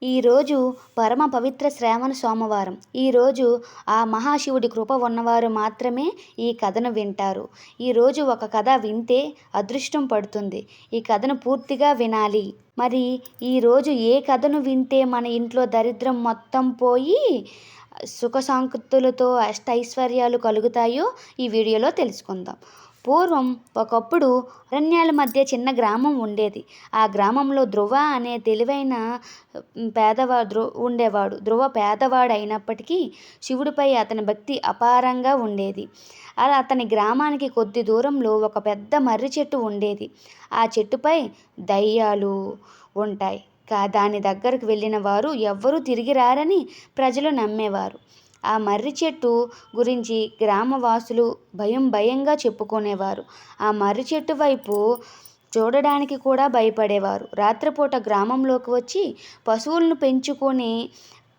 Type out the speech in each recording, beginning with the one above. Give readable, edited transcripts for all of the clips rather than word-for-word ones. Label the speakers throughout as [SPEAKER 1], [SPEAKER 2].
[SPEAKER 1] ఈరోజు పరమ పవిత్ర శ్రావణ సోమవారం. ఈరోజు ఆ మహాశివుడి కృప ఉన్నవారు మాత్రమే ఈ కథను వింటారు. ఈరోజు ఒక కథ వింటే అదృష్టం పడుతుంది. ఈ కథను పూర్తిగా వినాలి. మరి ఈరోజు ఏ కథను వింటే మన ఇంట్లో దరిద్రం మొత్తం పోయి సుఖ సంపత్తులతో అష్టైశ్వర్యాలు కలుగుతాయో ఈ వీడియోలో తెలుసుకుందాం. పూర్వం ఒకప్పుడు అరణ్యాల మధ్య చిన్న గ్రామం ఉండేది. ఆ గ్రామంలో ధ్రువ అనే తెలివైన ఉండేవాడు. ధ్రువ పేదవాడు అయినప్పటికీ శివుడిపై అతని భక్తి అపారంగా ఉండేది. అలా అతని గ్రామానికి కొద్ది దూరంలో ఒక పెద్ద మర్రి చెట్టు ఉండేది. ఆ చెట్టుపై దయ్యాలు ఉంటాయి. దాని దగ్గరకు వెళ్ళిన వారు ఎవ్వరూ తిరిగి రారని ప్రజలు నమ్మేవారు. ఆ మర్రి చెట్టు గురించి గ్రామవాసులు భయంగా చెప్పుకునేవారు. ఆ మర్రి చెట్టు వైపు చూడడానికి కూడా భయపడేవారు. రాత్రిపూట గ్రామంలోకి వచ్చి పశువులను పెంచుకొని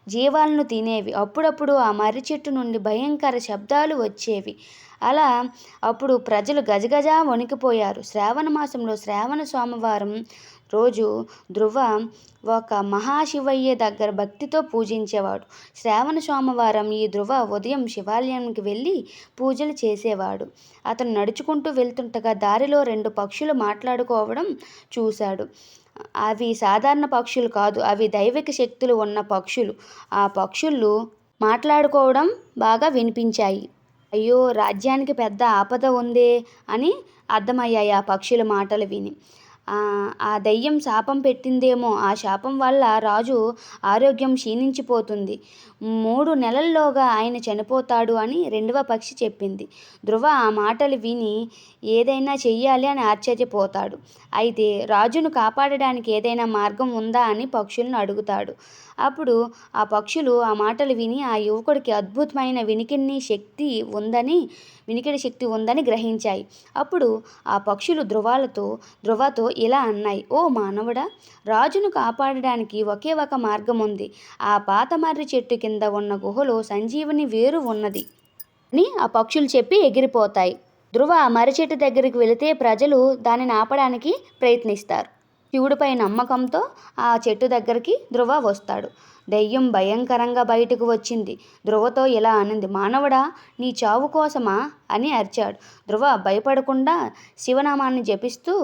[SPEAKER 1] జీవాలను తినేవి. అప్పుడప్పుడు ఆ మర్రి చెట్టు నుండి భయంకర శబ్దాలు వచ్చేవి. అలా అప్పుడు ప్రజలు గజగజ వణికిపోయారు. శ్రావణ మాసంలో శ్రావణ సోమవారం రోజు ధ్రువ ఒక మహాశివయ్య దగ్గర భక్తితో పూజించేవాడు. శ్రావణ సోమవారం ఈ ధ్రువ ఉదయం శివాలయానికి వెళ్ళి పూజలు చేసేవాడు. అతను నడుచుకుంటూ వెళ్తుండగా దారిలో 2 పక్షులు మాట్లాడుకోవడం చూశాడు. అవి సాధారణ పక్షులు కాదు, అవి దైవిక శక్తులు ఉన్న పక్షులు. ఆ పక్షులు మాట్లాడుకోవడం బాగా వినిపించాయి. అయ్యో, రాజ్యానికి పెద్ద ఆపద ఉందే అని అర్థమయ్యాయి ఆ పక్షుల మాటలు విని. ఆ దయ్యం శాపం పెట్టిందేమో. ఆ శాపం వల్ల రాజు ఆరోగ్యం క్షీణించిపోతుంది. 3 నెలల్లోగా ఆయన చనిపోతాడు అని రెండవ పక్షి చెప్పింది. ధ్రువ ఆ మాటలు విని ఏదైనా చెయ్యాలి అని ఆశ్చర్యపోతాడు. అయితే రాజును కాపాడడానికి ఏదైనా మార్గం ఉందా అని పక్షులను అడుగుతాడు. అప్పుడు ఆ పక్షులు ఆ మాటలు విని ఆ యువకుడికి అద్భుతమైన వినికిడి శక్తి ఉందని గ్రహించాయి. అప్పుడు ఆ పక్షులు ధ్రువతో ఇలా అన్నాయి: ఓ మానవుడా, రాజును కాపాడడానికి ఒకే ఒక మార్గం ఉంది. ఆ పాత మర్రి చెట్టు కింద ఉన్న గుహలో సంజీవని వేరు ఉన్నది అని ఆ పక్షులు చెప్పి ఎగిరిపోతాయి. ధ్రువ ఆ మర్రి చెట్టు దగ్గరికి వెళితే ప్రజలు దానిని ఆపడానికి ప్రయత్నిస్తారు. శివుడిపై నమ్మకంతో ఆ చెట్టు దగ్గరికి ధ్రువ వస్తాడు. దెయ్యం భయంకరంగా బయటకు వచ్చింది. ధ్రువతో ఇలా అనింది: మానవుడా, నీ చావు కోసమా అని అరిచాడు. ధ్రువ భయపడకుండా శివనామాన్ని జపిస్తూ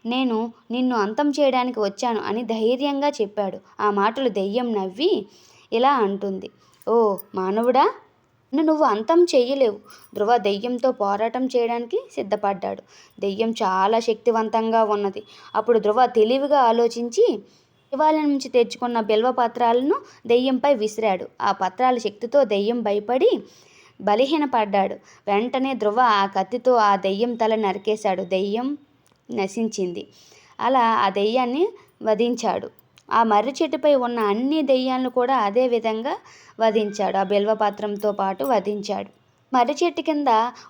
[SPEAKER 1] నేను నిన్ను అంతం చేయడానికి వచ్చాను అని ధైర్యంగా చెప్పాడు. ఆ మాటలు దెయ్యం నవ్వి ఇలా అంటుంది: ఓ మానవుడా, నువ్వు అంతం చెయ్యలేవు. ధ్రువ దెయ్యంతో పోరాటం చేయడానికి సిద్ధపడ్డాడు. దెయ్యం చాలా శక్తివంతంగా ఉన్నది. అప్పుడు ధ్రువ తెలివిగా ఆలోచించి శివాలయం నుంచి తెచ్చుకున్న బిల్వ పత్రాలను దెయ్యంపై విసిరాడు. ఆ పత్రాల శక్తితో దెయ్యం భయపడి బలహీనపడ్డాడు. వెంటనే ధ్రువ ఆ కత్తితో ఆ దెయ్యం తల నరికేశాడు. దెయ్యం నశించింది. అలా ఆ దెయ్యాన్ని వధించాడు. ఆ మర్రి చెట్టుపై ఉన్న అన్ని దెయ్యాలను కూడా అదే విధంగా వధించాడు. ఆ బిల్వపత్రంతో పాటు వధించాడు. మర్రి చెట్టు కింద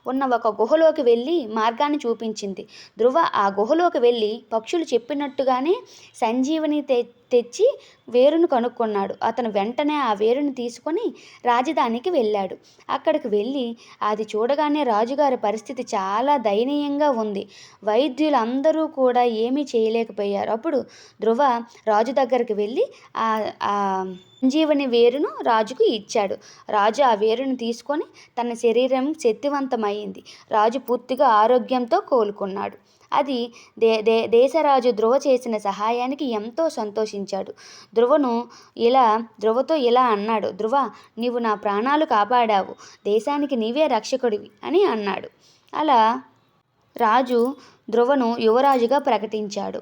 [SPEAKER 1] ఉన్న ఒక గుహలోకి వెళ్ళి మార్గాన్ని చూపించింది. ధ్రువ ఆ గుహలోకి వెళ్ళి పక్షులు చెప్పినట్టుగానే సంజీవని తెచ్చి వేరును కనుక్కున్నాడు. అతను వెంటనే ఆ వేరును తీసుకొని రాజధానికి వెళ్ళాడు. అక్కడికి వెళ్ళి అది చూడగానే రాజుగారి పరిస్థితి చాలా దయనీయంగా ఉంది. వైద్యులందరూ కూడా ఏమీ చేయలేకపోయారు. అప్పుడు ధ్రువ రాజు దగ్గరికి వెళ్ళి ఆ సంజీవని వేరును రాజుకు ఇచ్చాడు. రాజు ఆ వేరును తీసుకొని తన శరీరం శక్తివంతమైంది. రాజు పూర్తిగా ఆరోగ్యంతో కోలుకున్నాడు. అది దేశరాజు ధ్రువ చేసిన సహాయానికి ఎంతో సంతోషించాడు. ధ్రువతో ఇలా అన్నాడు: ధ్రువ, నీవు నా ప్రాణాలు కాపాడావు. దేశానికి నీవే రక్షకుడివి అని అన్నాడు. అలా రాజు ధ్రువను యువరాజుగా ప్రకటించాడు.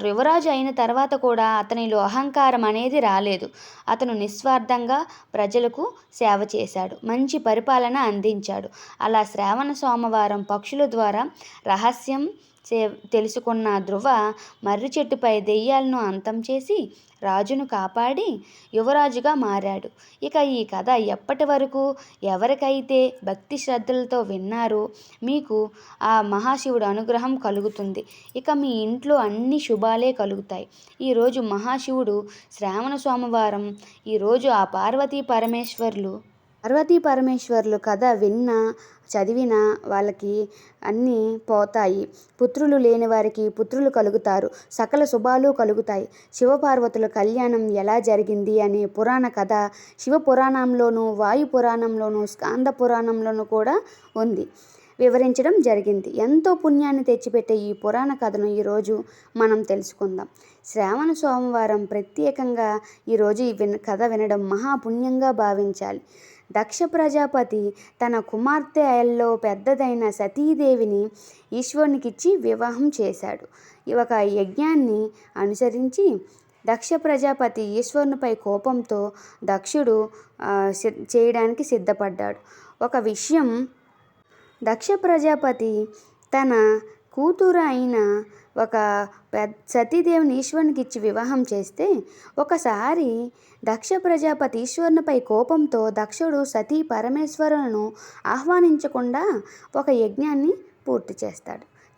[SPEAKER 1] యువరాజు అయిన తర్వాత కూడా అతనిలో అహంకారం అనేది రాలేదు. అతను నిస్వార్థంగా ప్రజలకు సేవ చేశాడు. మంచి పరిపాలన అందించాడు. అలా శ్రావణ సోమవారం పక్షుల ద్వారా రహస్యం తెలుసుకున్న ధ్రువ మర్రి చెట్టుపై దెయ్యాలను అంతం చేసి రాజును కాపాడి యువరాజుగా మారాడు. ఇక ఈ కథ ఎప్పటి వరకు ఎవరికైతే భక్తి శ్రద్ధలతో విన్నారో మీకు ఆ మహాశివుడు అనుగ్రహం కలుగుతుంది. ఇక మీ ఇంట్లో అన్ని శుభాలే కలుగుతాయి. ఈరోజు మహాశివుడు శ్రావణ సోమవారం. ఈరోజు ఆ పార్వతీ పరమేశ్వరులు పార్వతీ పరమేశ్వరులు కథ విన్నా చదివినా వాళ్ళకి అన్నీ పోతాయి. పుత్రులు లేని వారికి పుత్రులు కలుగుతారు, సకల శుభాలు కలుగుతాయి. శివపార్వతుల కళ్యాణం ఎలా జరిగింది అనే పురాణ కథ శివ పురాణంలోనూ, వాయు పురాణంలోనూ, స్కాంద పురాణంలోనూ కూడా ఉంది, వివరించడం జరిగింది. ఎంతో పుణ్యాన్ని తెచ్చిపెట్టే ఈ పురాణ కథను ఈరోజు మనం తెలుసుకుందాం. శ్రావణ సోమవారం ప్రత్యేకంగా ఈరోజు ఈ కథ వినడం మహాపుణ్యంగా భావించాలి. దక్ష ప్రజాపతి తన కుమార్తెల్లో పెద్దదైన సతీదేవిని ఈశ్వరునికిచ్చి వివాహం చేశాడు. ఒక యజ్ఞాన్ని అనుసరించి దక్ష ప్రజాపతి ఈశ్వరునిపై కోపంతో దక్షుడు చేయడానికి సిద్ధపడ్డాడు. ఒక విషయం, దక్ష ప్రజాపతి తన కూతురు అయిన ఒక సతీదేవిని ఈశ్వరునికి ఇచ్చి వివాహం చేస్తే ఒకసారి దక్ష ప్రజాపతి ఈశ్వరునిపై కోపంతో దక్షుడు సతీ పరమేశ్వరులను ఆహ్వానించకుండా ఒక యజ్ఞాన్ని పూర్తి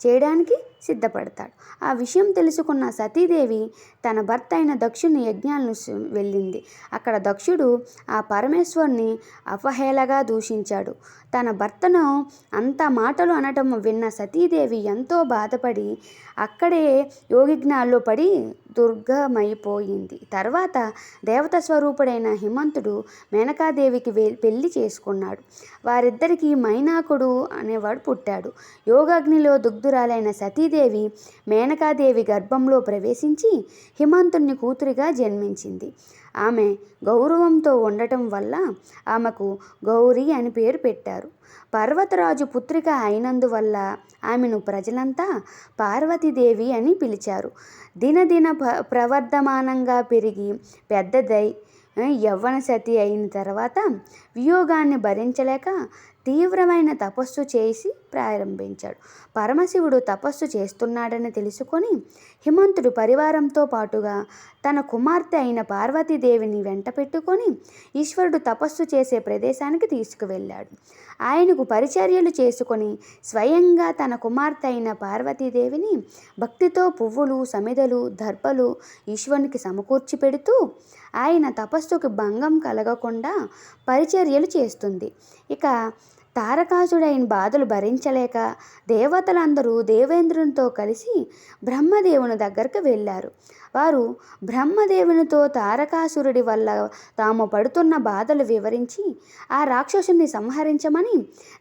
[SPEAKER 1] చేయడానికి సిద్ధపడతాడు. ఆ విషయం తెలుసుకున్న సతీదేవి తన భర్త అయిన దక్షుని యజ్ఞాలను వెళ్ళింది. అక్కడ దక్షుడు ఆ పరమేశ్వరుని అపహేళగా దూషించాడు. తన భర్తను అంత మాటలు అనటం విన్న సతీదేవి ఎంతో బాధపడి అక్కడే యోగిజ్ఞాల్లో పడి దుర్గమైపోయింది. తర్వాత దేవత స్వరూపుడైన హిమంతుడు మేనకాదేవికి పెళ్లి చేసుకున్నాడు. వారిద్దరికీ మైనాకుడు అనేవాడు పుట్టాడు. యోగాగ్నిలో దుగ్ధురాలైన సతీదేవి మేనకాదేవి గర్భంలో ప్రవేశించి హిమంతుని కూతురిగా జన్మించింది. ఆమె గౌరవంతో ఉండటం వల్ల ఆమెకు గౌరీ అని పేరు పెట్టారు. పర్వతరాజు పుత్రిక అయినందువల్ల ఆమెను ప్రజలంతా పార్వతీదేవి అని పిలిచారు. దినదిన ప్రవర్ధమానంగా పెరిగి పెద్దదై యవ్వన సతి అయిన తర్వాత వియోగాన్ని భరించలేక తీవ్రమైన తపస్సు చేసి ప్రారంభించాడు. పరమశివుడు తపస్సు చేస్తున్నాడని తెలుసుకొని హిమంతుడు పరివారంతో పాటుగా తన కుమార్తె అయిన పార్వతీదేవిని వెంట పెట్టుకొని ఈశ్వరుడు తపస్సు చేసే ప్రదేశానికి తీసుకువెళ్ళాడు. ఆయనకు పరిచర్యలు చేసుకొని స్వయంగా తన కుమార్తె అయిన పార్వతీదేవిని భక్తితో పువ్వులు, సమిదలు, దర్భలు ఈశ్వరునికి సమకూర్చి పెడుతూ ఆయన తపస్సుకు భంగం కలగకుండా పరిచర్యలు చేస్తుంది. ఇక తారకాసుడైన బాధలు భరించలేక దేవతలందరూ దేవేంద్రునితో కలిసి బ్రహ్మదేవుని దగ్గరకు వెళ్ళారు. వారు బ్రహ్మదేవునితో తారకాసురుడి వల్ల తాము పడుతున్న బాధలు వివరించి ఆ రాక్షసుని సంహరించమని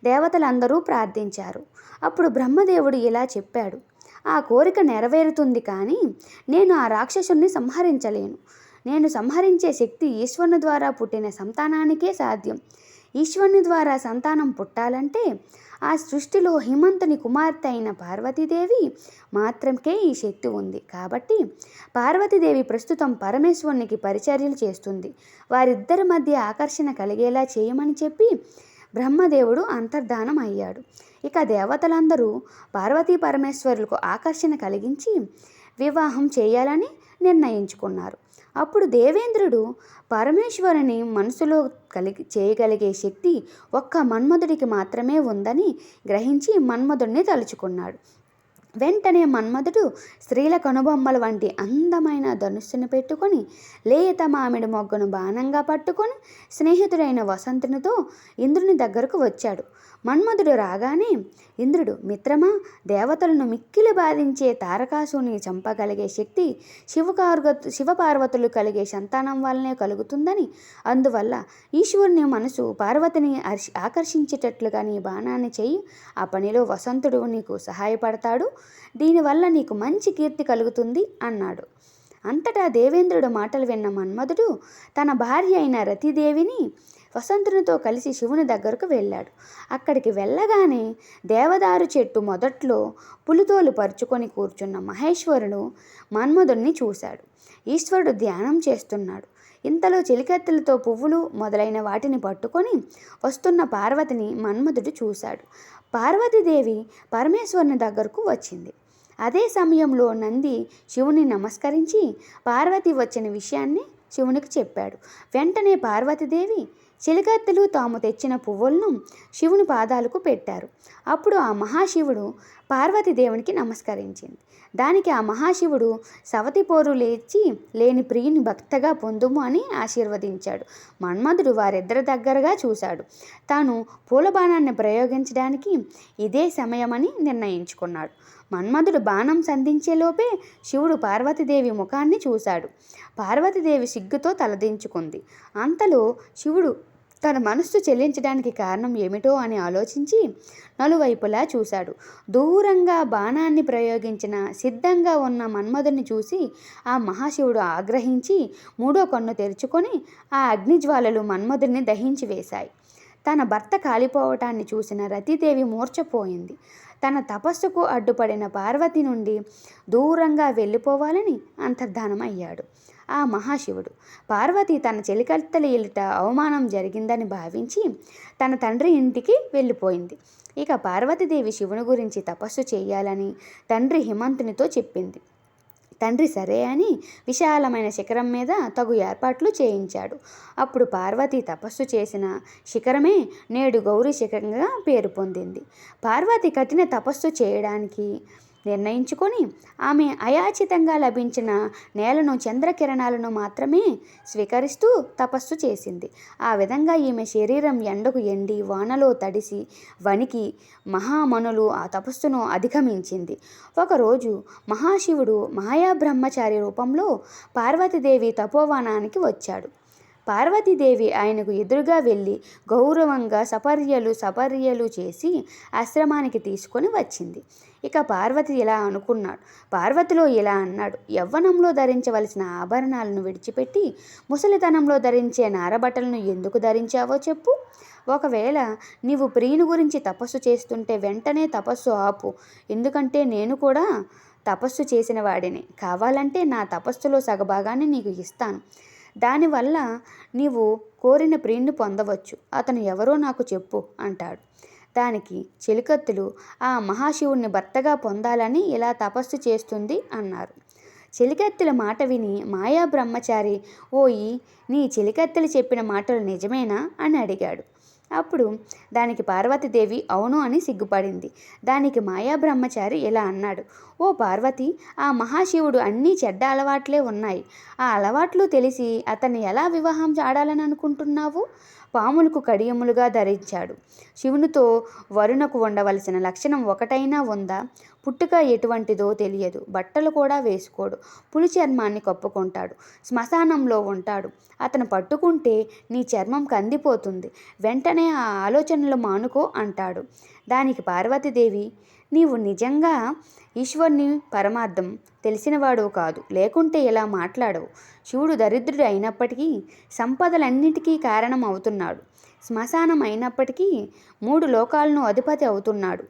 [SPEAKER 1] దేవతలందరూ ప్రార్థించారు. అప్పుడు బ్రహ్మదేవుడు ఇలా చెప్పాడు: ఆ కోరిక నెరవేరుతుంది, కానీ నేను ఆ రాక్షసుని సంహరించలేను. నేను సంహరించే శక్తి ఈశ్వరుని ద్వారా పుట్టిన సంతానానికే సాధ్యం. ఈశ్వరుని ద్వారా సంతానం పుట్టాలంటే ఆ సృష్టిలో హిమంతుని కుమార్తె అయిన పార్వతీదేవి మాత్రమే ఈ శక్తి ఉంది. కాబట్టి పార్వతీదేవి ప్రస్తుతం పరమేశ్వరునికి పరిచర్యలు చేస్తుంది. వారిద్దరి మధ్య ఆకర్షణ కలిగేలా చేయమని చెప్పి బ్రహ్మదేవుడు అంతర్ధానం అయ్యాడు. ఇక దేవతలందరూ పార్వతీ పరమేశ్వరులకు ఆకర్షణ కలిగించి వివాహం చేయాలని నిర్ణయించుకున్నారు. అప్పుడు దేవేంద్రుడు పరమేశ్వరుని మనసులో చేయగలిగే శక్తి ఒక్క మన్మధుడికి మాత్రమే ఉందని గ్రహించి మన్మధుడిని తలుచుకున్నాడు. వెంటనే మన్మధుడు స్త్రీల కనుబొమ్మల వంటి అందమైన ధనుస్సును పెట్టుకొని లేత మామిడి మొగ్గను బాణంగా పట్టుకొని స్నేహితుడైన వసంతునితో ఇంద్రుని దగ్గరకు వచ్చాడు. మన్మధుడు రాగానే ఇంద్రుడు: మిత్రమా, దేవతలను మిక్కిలి బాధించే తారకాసుని చంపగలిగే శక్తి శివపార్వతులు కలిగే సంతానం వల్లనే కలుగుతుందని, అందువల్ల ఈశ్వరుని మనసు పార్వతిని ఆకర్షించేటట్లుగా నీ బాణాన్ని చెయ్యి. ఆ పనిలో వసంతుడు నీకు సహాయపడతాడు. దీనివల్ల నీకు మంచి కీర్తి కలుగుతుంది అన్నాడు. అంతటా దేవేంద్రుడు మాటలు విన్న మన్మధుడు తన భార్య అయిన రతీదేవిని వసంతునితో కలిసి శివుని దగ్గరకు వెళ్ళాడు. అక్కడికి వెళ్ళగానే దేవదారు చెట్టు మొదట్లో పులితోలు పరుచుకొని కూర్చున్న మహేశ్వరుడు మన్మధుడిని చూశాడు. ఈశ్వరుడు ధ్యానం చేస్తున్నాడు. ఇంతలో చెలికత్తెలతో పువ్వులు మొదలైన వాటిని పట్టుకొని వస్తున్న పార్వతిని మన్మధుడు చూశాడు. పార్వతీదేవి పరమేశ్వరుని దగ్గరకు వచ్చింది. అదే సమయంలో నంది శివుని నమస్కరించి పార్వతి వచ్చిన విషయాన్ని శివునికి చెప్పాడు. వెంటనే పార్వతీదేవి చెలికత్తెలు తాము తెచ్చిన పువ్వులను శివుని పాదాలకు పెట్టారు. అప్పుడు ఆ మహాశివుడు పార్వతీదేవునికి నమస్కరించింది. దానికి ఆ మహాశివుడు సవతి పోరు లేని ప్రియుని భక్తగా పొందుము అని ఆశీర్వదించాడు. మన్మధుడు వారిద్దరి దగ్గరగా చూశాడు. తాను పూలబాణాన్ని ప్రయోగించడానికి ఇదే సమయమని నిర్ణయించుకున్నాడు. మన్మధుడు బాణం సంధించేలోపే శివుడు పార్వతీదేవి ముఖాన్ని చూశాడు. పార్వతీదేవి సిగ్గుతో తలదించుకుంది. అంతలో శివుడు తన మనస్సు చెల్లించడానికి కారణం ఏమిటో అని ఆలోచించి నలువైపులా చూశాడు. దూరంగా బాణాన్ని ప్రయోగించిన సిద్ధంగా ఉన్న మన్మధుని చూసి ఆ మహాశివుడు ఆగ్రహించి మూడో కన్ను తెరుచుకొని ఆ అగ్నిజ్వాలలు మన్మధుడిని దహించి వేశాయి. తన భర్త కాలిపోవటాన్ని చూసిన రతీదేవి మూర్ఛపోయింది. తన తపస్సుకు అడ్డుపడిన పార్వతి నుండి దూరంగా వెళ్ళిపోవాలని అంతర్ధానమయ్యాడు ఆ మహాశివుడు. పార్వతి తన చెలికత్తెల ఎదుట అవమానం జరిగిందని భావించి తన తండ్రి ఇంటికి వెళ్ళిపోయింది. ఇక పార్వతీదేవి శివుని గురించి తపస్సు చేయాలని తండ్రి హిమంతునితో చెప్పింది. తండ్రి సరే అని విశాలమైన శిఖరం మీద తగు ఏర్పాట్లు చేయించాడు. అప్పుడు పార్వతి తపస్సు చేసిన శిఖరమే నేడు గౌరీ శిఖరంగా పేరు పొందింది. పార్వతి కఠిన తపస్సు చేయడానికి నిర్ణయించుకొని ఆమె అయాచితంగా లభించిన నేలను చంద్రకిరణాలను మాత్రమే స్వీకరిస్తూ తపస్సు చేసింది. ఆ విధంగా ఈమె శరీరం ఎండకు ఎండి వానలో తడిసి వణికి మహామనులు ఆ తపస్సును అధిగమించింది. ఒకరోజు మహాశివుడు మాయాబ్రహ్మచారి రూపంలో పార్వతీదేవి తపోవనానికి వచ్చాడు. పార్వతీదేవి ఆయనకు ఎదురుగా వెళ్ళి గౌరవంగా సపర్యలు చేసి ఆశ్రమానికి తీసుకొని వచ్చింది. ఇక పార్వతిలో ఇలా అన్నాడు: యవ్వనంలో ధరించవలసిన ఆభరణాలను విడిచిపెట్టి ముసలితనంలో ధరించే నారబట్టలను ఎందుకు ధరించావో చెప్పు. ఒకవేళ నీవు ప్రియుని గురించి తపస్సు చేస్తుంటే వెంటనే తపస్సు ఆపు. ఎందుకంటే నేను కూడా తపస్సు చేసిన వాడిని. కావాలంటే నా తపస్సులో సగభాగాన్ని నీకు ఇస్తాను. దానివల్ల నీవు కోరిన ప్రియుని పొందవచ్చు. అతను ఎవరో నాకు చెప్పు అంటాడు. దానికి చెలికత్తెలు ఆ మహాశివుణ్ణి భర్తగా పొందాలని ఇలా తపస్సు చేస్తుంది అన్నారు. చెలికత్తెల మాట విని మాయా బ్రహ్మచారి, ఓయి నీ చెలికత్తెలు చెప్పిన మాటలు నిజమేనా అని అడిగాడు. అప్పుడు దానికి పార్వతీదేవి అవును అని సిగ్గుపడింది. దానికి మాయా బ్రహ్మచారి ఇలా అన్నాడు: ఓ పార్వతి, ఆ మహాశివుడు అన్నీ చెడ్డ అలవాట్లే ఉన్నాయి. ఆ అలవాట్లు తెలిసి అతన్ని ఎలా వివాహం ఆడాలని అనుకుంటున్నావు? పాములకు కడియములుగా ధరించాడు. శివునితో వరుణకు ఉండవలసిన లక్షణం ఒకటైనా ఉందా? పుట్టుక ఎటువంటిదో తెలియదు. బట్టలు కూడా వేసుకోడు. పులి చర్మాన్ని కప్పుకుంటాడు. శ్మశానంలో ఉంటాడు. అతను పట్టుకుంటే నీ చర్మం కందిపోతుంది. వెంటనే ఆ ఆలోచనలు మానుకో అంటాడు. దానికి పార్వతీదేవి, నీవు నిజంగా ఈశ్వరుని పరమార్థం తెలిసినవాడు కాదు, లేకుంటే ఇలా మాట్లాడవు. శివుడు దరిద్రుడు అయినప్పటికీ సంపదలన్నిటికీ కారణం అవుతున్నాడు. శ్మశానం అయినప్పటికీ 3 లోకాలను అధిపతి అవుతున్నాడు.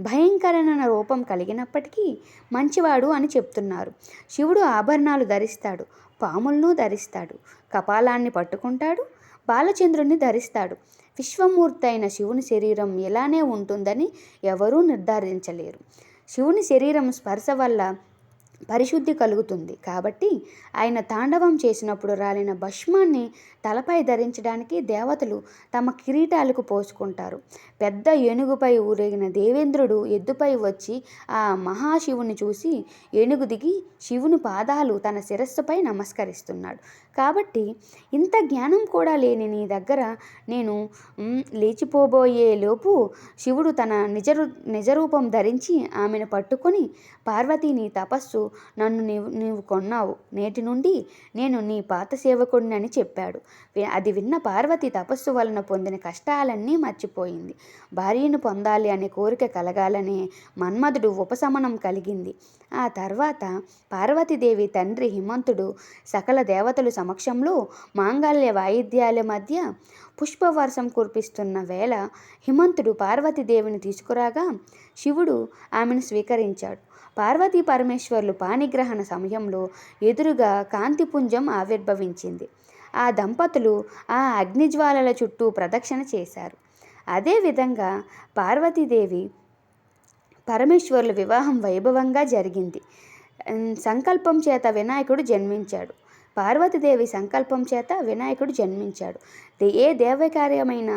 [SPEAKER 1] భయంకరమైన రూపం కలిగినప్పటికీ మంచివాడు అని చెప్తున్నారు. శివుడు ఆభరణాలు ధరిస్తాడు, పాములను ధరిస్తాడు, కపాలాన్ని పట్టుకుంటాడు, బాలచంద్రుణ్ణి ధరిస్తాడు. విశ్వమూర్తి అయిన శివుని శరీరం ఇలానే ఉంటుందని ఎవరూ నిర్ధారించలేరు. శివుని శరీరం స్పర్శ వల్ల పరిశుద్ధి కలుగుతుంది. కాబట్టి ఆయన తాండవం చేసినప్పుడు రాలిన భస్మాన్ని తలపై ధరించడానికి దేవతలు తమ కిరీటాలకు పోసుకుంటారు. పెద్ద ఏనుగుపై ఊరేగిన దేవేంద్రుడు ఎద్దుపై వచ్చి ఆ మహాశివుని చూసి ఏనుగు దిగి శివుని పాదాలు తన శిరస్సుపై నమస్కరిస్తున్నాడు. కాబట్టి ఇంత జ్ఞానం కూడా లేని నీ దగ్గర నేను లేచిపోబోయే లోపు శివుడు తన నిజరూపం ధరించి ఆమెను పట్టుకొని, పార్వతి, నీ తపస్సు నన్ను నీవు కొన్నావు. నేటి నుండి నేను నీ పాత సేవకుడిని అని చెప్పాడు. అది విన్న పార్వతి తపస్సు వలన పొందిన కష్టాలన్నీ మర్చిపోయింది. భార్యను పొందాలి అనే కోరిక కలగాలనే మన్మధుడు ఉపశమనం కలిగింది. ఆ తర్వాత పార్వతీదేవి తండ్రి హిమంతుడు సకల దేవతల సమక్షంలో మాంగళ్య వాయిద్యాల మధ్య పుష్పవర్షం కురిపిస్తున్న వేళ హిమంతుడు పార్వతీదేవిని తీసుకురాగా శివుడు ఆమెను స్వీకరించాడు. పార్వతీ పరమేశ్వర్లు పాణిగ్రహణ సమయంలో ఎదురుగా కాంతిపుంజం ఆవిర్భవించింది. ఆ దంపతులు ఆ అగ్నిజ్వాలల చుట్టూ ప్రదక్షిణ చేశారు. అదేవిధంగా పార్వతీదేవి పరమేశ్వరుల వివాహం వైభవంగా జరిగింది. సంకల్పం చేత వినాయకుడు జన్మించాడు. పార్వతీదేవి సంకల్పం చేత వినాయకుడు జన్మించాడు. ఏ దేవకార్యమైన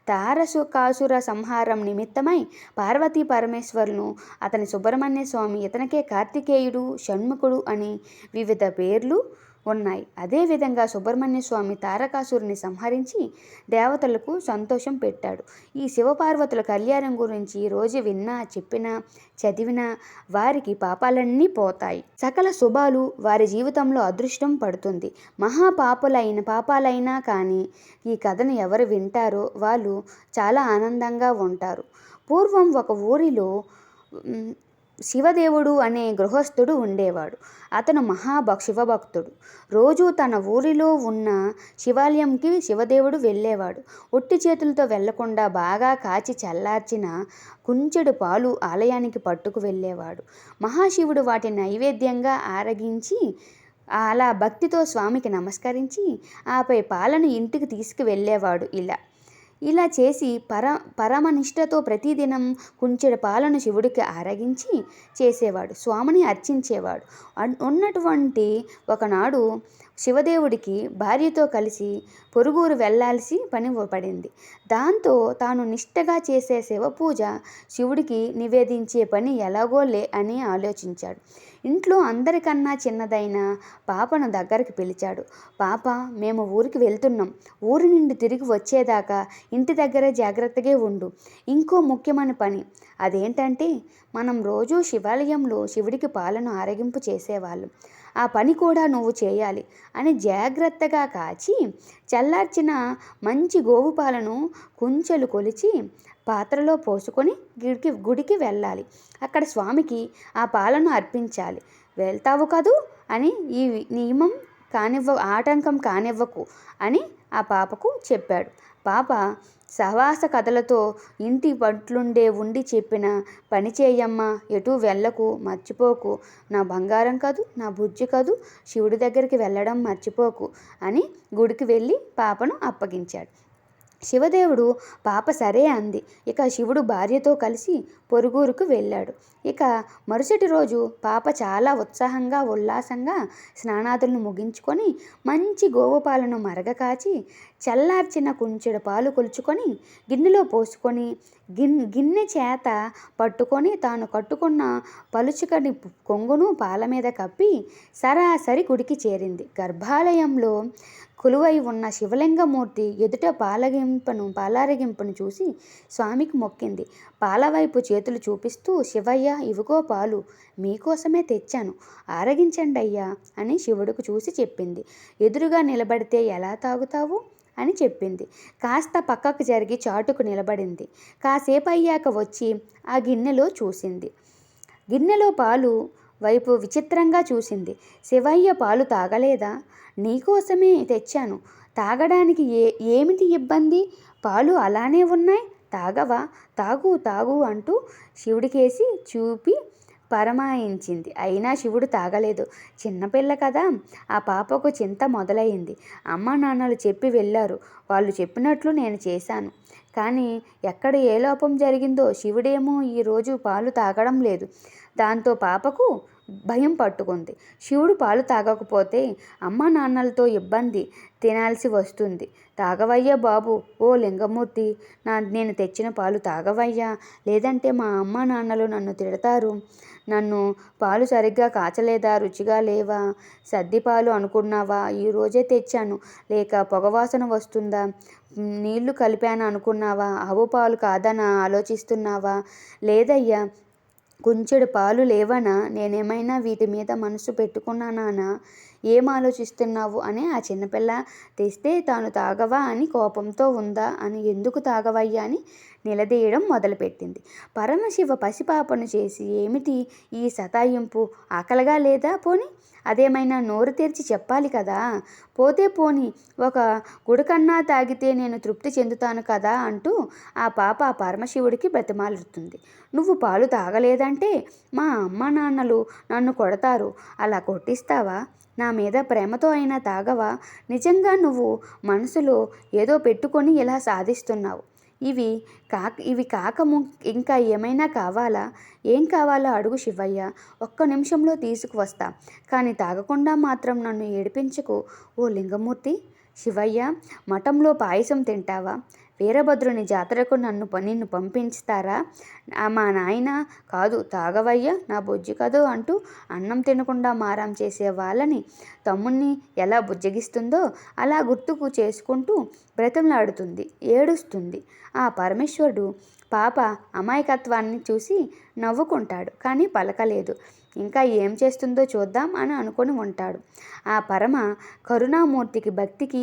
[SPEAKER 1] తారకాసుర సంహారం నిమిత్తమై పార్వతీ పరమేశ్వరులను అతని సుబ్రహ్మణ్య స్వామి, ఇతనికే కార్తికేయుడు, షణ్ముఖుడు అని వివిధ పేర్లు ఉన్నాయి. అదేవిధంగా సుబ్రహ్మణ్య స్వామి తారకాసురుని సంహరించి దేవతలకు సంతోషం పెట్టాడు. ఈ శివపార్వతుల కళ్యాణం గురించి రోజు విన్నా, చెప్పినా, చదివినా వారికి పాపాలన్నీ పోతాయి. సకల శుభాలు వారి జీవితంలో అదృష్టం పడుతుంది. పాపాలైనా కానీ ఈ కథను ఎవరు వింటారో వాళ్ళు చాలా ఆనందంగా ఉంటారు. పూర్వం ఒక ఊరిలో శివదేవుడు అనే గృహస్థుడు ఉండేవాడు. అతను శివభక్తుడు. రోజు తన ఊరిలో ఉన్న శివాలయంకి శివదేవుడు వెళ్ళేవాడు. ఒట్టి చేతులతో వెళ్లకుండా బాగా కాచి చల్లార్చిన కుంచెడు పాలు ఆలయానికి పట్టుకు వెళ్ళేవాడు. మహాశివుడు వాటిని నైవేద్యంగా ఆరగించి అలా భక్తితో స్వామికి నమస్కరించి ఆపై పాలను ఇంటికి తీసుకువెళ్ళేవాడు. ఇలా చేసి పరమనిష్టతో ప్రతిదినం కుంచెడు పాలను శివుడికి ఆరగించి చేసేవాడు. స్వామిని అర్చించేవాడు. ఉన్నటువంటి ఒకనాడు శివదేవుడికి భార్యతో కలిసి పొరుగురు వెళ్లాల్సి పని పడింది. దాంతో తాను నిష్టగా చేసే శివపూజ శివుడికి నివేదించే పని ఎలాగోలే అని ఆలోచించాడు. ఇంట్లో అందరికన్నా చిన్నదైన పాపను దగ్గరికి పిలిచాడు. పాప, మేము ఊరికి వెళ్తున్నాం. ఊరి నుండి తిరిగి వచ్చేదాకా ఇంటి దగ్గరే జాగ్రత్తగా ఉండు. ఇంకో ముఖ్యమైన పని అదేంటంటే, మనం రోజూ శివాలయంలో శివుడికి పాలను ఆరగింపు చేసేవాళ్ళం. ఆ పని కూడా నువ్వు చేయాలి అని జాగ్రత్తగా కాచి చల్లార్చిన మంచి గోవు పాలను కుంచెలు కొలిచి పాత్రలో పోసుకొని గుడికి వెళ్ళాలి. అక్కడ స్వామికి ఆ పాలను అర్పించాలి. వెళ్తావు కదూ అని ఈ నియమం ఆటంకం కానివ్వకు అని ఆ పాపకు చెప్పాడు. పాప సహవాస కథలతో ఇంటి పట్లుండే ఉండి చెప్పిన పని చేయమ్మా, ఎటూ వెళ్ళకు, మర్చిపోకు, నా బంగారం కదూ, నా బుజ్జి కదూ, శివుడి దగ్గరికి వెళ్ళడం మర్చిపోకు అని గుడికి వెళ్ళి పాపను అప్పగించాడు. శివదేవుడు పాప సరే అంది. ఇక శివుడు భార్యతో కలిసి పొరుగురుకు వెళ్ళాడు. ఇక మరుసటి రోజు పాప చాలా ఉత్సాహంగా ఉల్లాసంగా స్నానాదులను ముగించుకొని మంచి గోవు పాలను మరగకాచి చల్లార్చిన కుంచెడు పాలు కొలుచుకొని గిన్నెలో పోసుకొని గిన్నె చేత పట్టుకొని తాను కట్టుకున్న పలుచకని కొంగును పాల మీద కప్పి సరాసరి గుడికి చేరింది. గర్భాలయంలో కొలువై ఉన్న శివలింగమూర్తి ఎదుట పాలారగింపును చూసి స్వామికి మొక్కింది. పాలవైపు చేతులు చూపిస్తూ, శివయ్య, ఇవిగో పాలు, మీకోసమే తెచ్చాను, ఆరగించండి అయ్యా అని శివుడికి చూసి చెప్పింది. ఎదురుగా నిలబడితే ఎలా తాగుతావు అని చెప్పింది. కాస్త పక్కకు జరిగి చాటుకు నిలబడింది. కాసేపు అయ్యాక వచ్చి ఆ గిన్నెలో చూసింది. గిన్నెలో పాలు వైపు విచిత్రంగా చూసింది. శివయ్య, పాలు తాగలేదా? నీకోసమే తెచ్చాను, తాగడానికి ఏమిటి ఇబ్బంది? పాలు అలానే ఉన్నాయి, తాగవా? తాగు తాగు అంటూ శివుడికేసి చూపి పరమాయించింది. అయినా శివుడు తాగలేదు. చిన్నపిల్ల కదా. ఆ పాపకు చింత మొదలైంది. అమ్మ నాన్నలు చెప్పి వెళ్ళారు, వాళ్ళు చెప్పినట్లు నేను చేశాను. కానీ ఎక్కడ ఏ లోపం జరిగిందో శివుడేమో ఈరోజు పాలు తాగడం లేదు. దాంతో పాపకు భయం పట్టుకుంది. శివుడు పాలు తాగకపోతే అమ్మ నాన్నలతో ఇబ్బంది తినాల్సి వస్తుంది. తాగవయ్యా బాబు, ఓ లింగమూర్తి, నేను తెచ్చిన పాలు తాగవయ్యా, లేదంటే మా అమ్మ నాన్నలు నన్ను తిడతారు. నన్ను పాలు సరిగ్గా కాచలేదా, రుచిగా లేవా, సద్దిపాలు అనుకున్నావా, ఈరోజే తెచ్చాను, లేక పొగవాసన వస్తుందా, నీళ్లు కలిపాను అనుకున్నావా, ఆవు పాలు కాదనా ఆలోచిస్తున్నావా? లేదయ్యా, కుంచెడు పాలు లేవనా? నేనేమైనా వీటి మీద మనసు పెట్టుకున్నానా? ఏం ఆలోచిస్తున్నావు అని ఆ చిన్నపిల్ల తెస్తే తాను తాగవా అని కోపంతో ఉందా అని ఎందుకు తాగవయ్యా అని నిలదీయడం మొదలుపెట్టింది. పరమశివ పసిపాపను చేసి ఏమిటి ఈ సతాయింపు? ఆకలిగా లేదా? పోని అదేమైనా నోరు తెరిచి చెప్పాలి కదా. పోతే పోని, ఒక గుడికన్నా తాగితే నేను తృప్తి చెందుతాను కదా అంటూ ఆ పాప పరమశివుడికి బ్రతిమాలుతుంది. నువ్వు పాలు తాగలేదంటే మా అమ్మ నాన్నలు నన్ను కొడతారు, అలా కొట్టిస్తావా? నా మీద ప్రేమతో అయినా తాగవా? నిజంగా నువ్వు మనసులో ఏదో పెట్టుకొని ఇలా సాధిస్తున్నావు. ఇవి కాక ఇంకా ఏమైనా కావాలా? ఏం కావాలో అడుగు శివయ్య, ఒక్క నిమిషంలో తీసుకువస్తా. కానీ తాగకుండా మాత్రం నన్ను ఏడిపించకు ఓ లింగమూర్తి. శివయ్య, మఠంలో పాయసం తింటావా? వీరభద్రుని జాతరకు నిన్ను పంపించుతారా? మా నాయన కాదు తాగవయ్యా నా బుజ్జి కదూ అంటూ అన్నం తినకుండా మారం చేసే వాళ్ళని తమ్ముణ్ణి ఎలా బుజ్జగిస్తుందో అలా గుర్తుకు చేసుకుంటూ బ్రతిమలాడుతుంది, ఏడుస్తుంది. ఆ పరమేశ్వరుడు పాప అమాయకత్వాన్ని చూసి నవ్వుకుంటాడు, కానీ పలకలేదు. ఇంకా ఏం చేస్తుందో చూద్దాం అని అనుకొని ఉంటాడు. ఆ పరమ కరుణామూర్తికి భక్తికి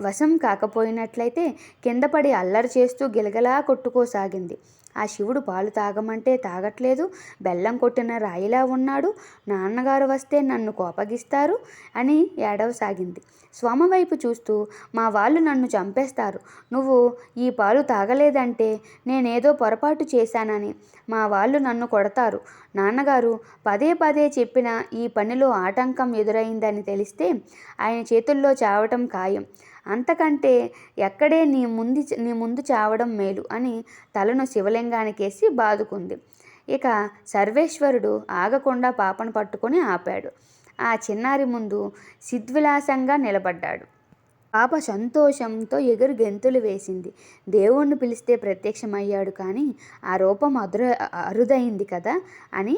[SPEAKER 1] వశం కాకపోయినట్లయితే కిందపడి అల్లరి చేస్తూ గిలగలా కొట్టుకోసాగింది. ఆ శివుడు పాలు తాగమంటే తాగట్లేదు, బెల్లం కొట్టిన రాయిలా ఉన్నాడు, నాన్నగారు వస్తే నన్ను కోపగిస్తారు అని ఏడవసాగింది. స్వామి వైపు చూస్తూ, మా వాళ్ళు నన్ను చంపేస్తారు, నువ్వు ఈ పాలు తాగలేదంటే నేనేదో పొరపాటు చేశానని మా వాళ్ళు నన్ను కొడతారు. నాన్నగారు పదే పదే చెప్పిన ఈ పనిలో ఆటంకం ఎదురైందని తెలిస్తే ఆయన చేతుల్లో చావటం ఖాయం. అంతకంటే ఎక్కడే నీ ముందు చావడం మేలు అని తలను శివలింగానికేసి బాదుకుంది. ఇక సర్వేశ్వరుడు ఆగకుండా పాపను పట్టుకొని ఆపాడు. ఆ చిన్నారి ముందు సిద్విలాసంగా నిలబడ్డాడు. పాప సంతోషంతో ఎగురు గెంతులు వేసింది. దేవుణ్ణి పిలిస్తే ప్రత్యక్షమయ్యాడు, కానీ ఆ రూపం అరుదైంది కదా అని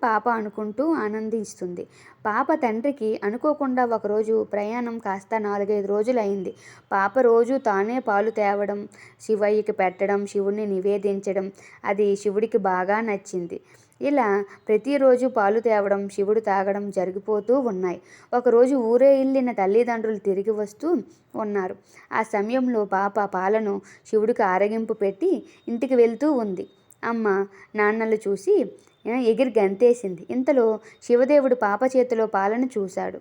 [SPEAKER 1] పాప అనుకుంటూ ఆనందిస్తుంది. పాప తండ్రికి అనుకోకుండా ఒకరోజు ప్రయాణం కాస్త 4-5 రోజులైంది. పాప రోజు తానే పాలు తేవడం, శివయ్యకి పెట్టడం, శివుణ్ణి నివేదించడం అది శివుడికి బాగా నచ్చింది. ఇలా ప్రతిరోజు పాలు తేవడం, శివుడు తాగడం జరిగిపోతూ ఉన్నాయి. ఒకరోజు ఊరే ఇల్లిన తల్లిదండ్రులు తిరిగి వస్తూ ఉన్నారు. ఆ సమయంలో పాప పాలను శివుడికి ఆరగింపు పెట్టి ఇంటికి వెళ్తూ ఉంది. అమ్మ నాన్నలు చూసి ఎగిరి గంతేసింది. ఇంతలో శివదేవుడు పాప చేతిలో పాలను చూశాడు.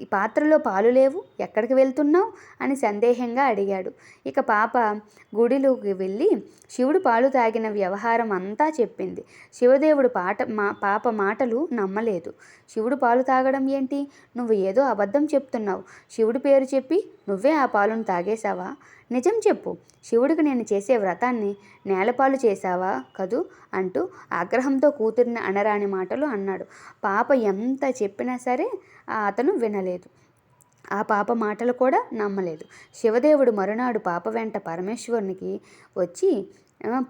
[SPEAKER 1] ఈ పాత్రలో పాలు లేవు, ఎక్కడికి వెళ్తున్నావు అని సందేహంగా అడిగాడు. ఇక పాప గుడిలోకి వెళ్ళి శివుడు పాలు తాగిన వ్యవహారం అంతా చెప్పింది. శివదేవుడు పాప మాటలు నమ్మలేదు. శివుడు పాలు తాగడం ఏంటి? నువ్వు ఏదో అబద్ధం చెప్తున్నావు. శివుడి పేరు చెప్పి నువ్వే ఆ పాలను తాగేశావా? నిజం చెప్పు, శివుడికి నేను చేసే వ్రతాన్ని నేలపాలు చేశావా కదూ అంటూ ఆగ్రహంతో కూతురిని అనరాని మాటలు అన్నాడు. పాప ఎంత చెప్పినా సరే అతను వినలేదు. ఆ పాప మాటలు కూడా నమ్మలేదు. శివదేవుడు మరునాడు పాప వెంట పరమేశ్వరునికి వచ్చి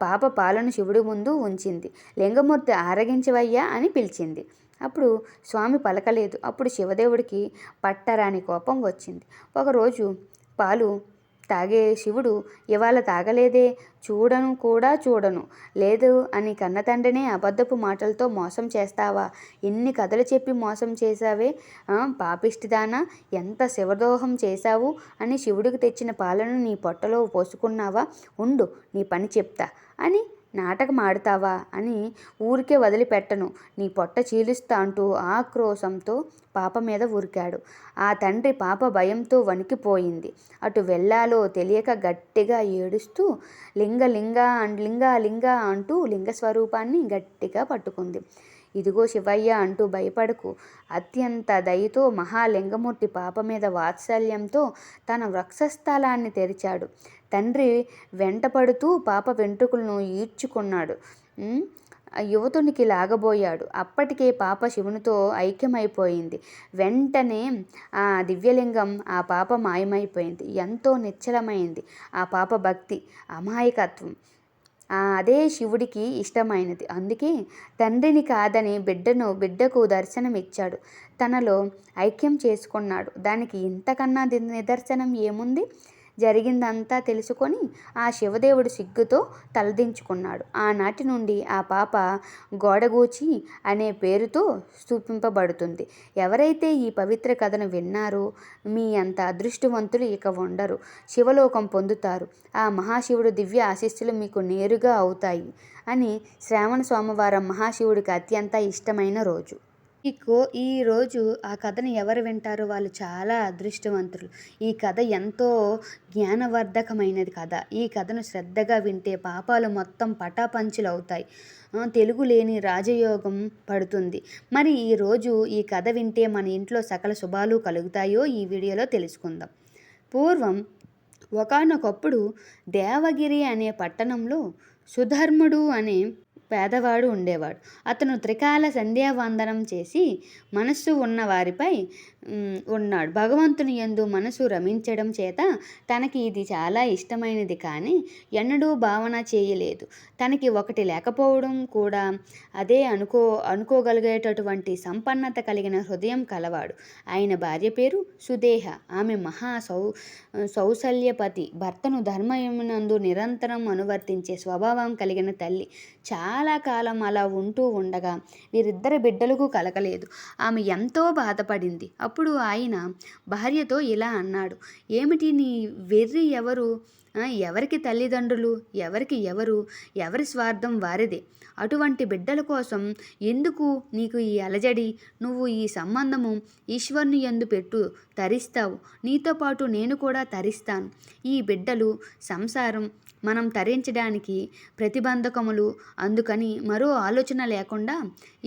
[SPEAKER 1] పాప పాలను శివుడి ముందు ఉంచింది. లింగమూర్తి ఆరగించవయ్యా అని పిలిచింది. అప్పుడు స్వామి పలకలేదు. అప్పుడు శివదేవుడికి పట్టరాని కోపం వచ్చింది. ఒకరోజు పాలు తాగే శివుడు ఇవాళ తాగలేదే, చూడను లేదు అని కన్నతండ్రినే అబద్ధపు మాటలతో మోసం చేస్తావా? ఎన్ని కథలు చెప్పి మోసం చేశావే పాపిష్టిదానా, ఎంత శివదోహం చేశావు అని శివుడికి తెచ్చిన పాలను నీ పొట్టలో పోసుకున్నావా? ఉండు నీ పని చెప్తా అని నాటకం ఆడుతావా అని ఊరికే వదిలిపెట్టను, నీ పొట్ట చీలుస్తా అంటూ ఆక్రోశంతో పాప మీద ఉరికాడు. ఆ తండ్రి పాప భయంతో వణికిపోయింది. అటు వెళ్ళాలో తెలియక గట్టిగా ఏడుస్తూ లింగ అంటూ లింగస్వరూపాన్ని గట్టిగా పట్టుకుంది. ఇదిగో శివయ్య అంటూ భయపడకు. అత్యంత దయతో మహాలింగమూర్తి పాప మీద వాత్సల్యంతో తన వక్షస్థలాన్ని తెరిచాడు. తండ్రి వెంటపడుతూ పాప వెంట్రుకలను ఈడ్చుకున్నాడు. యువతునికి లాగబోయాడు. అప్పటికే పాప శివునితో ఐక్యమైపోయింది. వెంటనే ఆ దివ్యలింగం ఆ పాప మాయమైపోయింది. ఎంతో నిశ్చలమైంది ఆ పాప భక్తి, అమాయకత్వం. అదే శివుడికి ఇష్టమైనది. అందుకే తండ్రిని కాదని బిడ్డకు దర్శనమిచ్చాడు. తనలో ఐక్యం చేసుకున్నాడు. దానికి ఇంతకన్నా నిదర్శనం ఏముంది? జరిగిందంతా తెలుసుకొని ఆ శివదేవుడు సిగ్గుతో తలదించుకున్నాడు. ఆనాటి నుండి ఆ పాప గోడగూచి అనే పేరుతో స్థూపింపబడుతుంది. ఎవరైతే ఈ పవిత్ర కథను విన్నారో మీ అంత అదృష్టవంతులు ఇక ఉండరు, శివలోకం పొందుతారు. ఆ మహాశివుడు దివ్య ఆశీస్సులు మీకు నేరుగా అవుతాయి అని శ్రావణ సోమవారం మహాశివుడికి అత్యంత ఇష్టమైన రోజు. ఈరోజు ఆ కథను ఎవరు వింటారో వాళ్ళు చాలా అదృష్టవంతులు. ఈ కథ ఎంతో జ్ఞానవర్ధకమైనది కథ. ఈ కథను శ్రద్ధగా వింటే పాపాలు మొత్తం పటాపంచులు అవుతాయి. తెలుగు లేని రాజయోగం పడుతుంది. మరి ఈరోజు ఈ కథ వింటే మన ఇంట్లో సకల శుభాలు కలుగుతాయో ఈ వీడియోలో తెలుసుకుందాం. పూర్వం ఒకానొకప్పుడు దేవగిరి అనే పట్టణంలో సుధర్ముడు అనే పేదవాడు ఉండేవాడు. అతను త్రికాల సంధ్యావందనం చేసి మనస్సు ఉన్న వారిపై ఉన్నాడు. భగవంతుని యందు మనసు రమించడం చేత తనకి ఇది చాలా ఇష్టమైనది కానీ ఎన్నడూ భావన చేయలేదు. తనకి ఒకటి లేకపోవడం కూడా అదే అనుకోగలిగేటటువంటి సంపన్నత కలిగిన హృదయం కలవాడు. ఆయన భార్య పేరు సుదేహ. ఆమె సౌశల్యపతి, భర్తను ధర్మయమునందు నిరంతరం అనువర్తించే స్వభావం కలిగిన తల్లి. చాలా కాలం అలా ఉంటూ ఉండగా వీరిద్దరి బిడ్డలకు కలగలేదు. ఆమె ఎంతో బాధపడింది. అప్పుడు ఆయన భార్యతో ఇలా అన్నాడు, ఏమిటి నీ వెర్రి? ఎవరికి తల్లిదండ్రులు, ఎవరి స్వార్థం వారిదే. అటువంటి బిడ్డల కోసం ఎందుకు నీకు ఈ అలజడి? నువ్వు ఈ సంబంధము ఈశ్వరుని యందు పెట్టు, తరిస్తావు. నీతో పాటు నేను కూడా తరిస్తాను. ఈ బిడ్డలు, సంసారం మనం తరించడానికి ప్రతిబంధకములు. అందుకని మరో ఆలోచన లేకుండా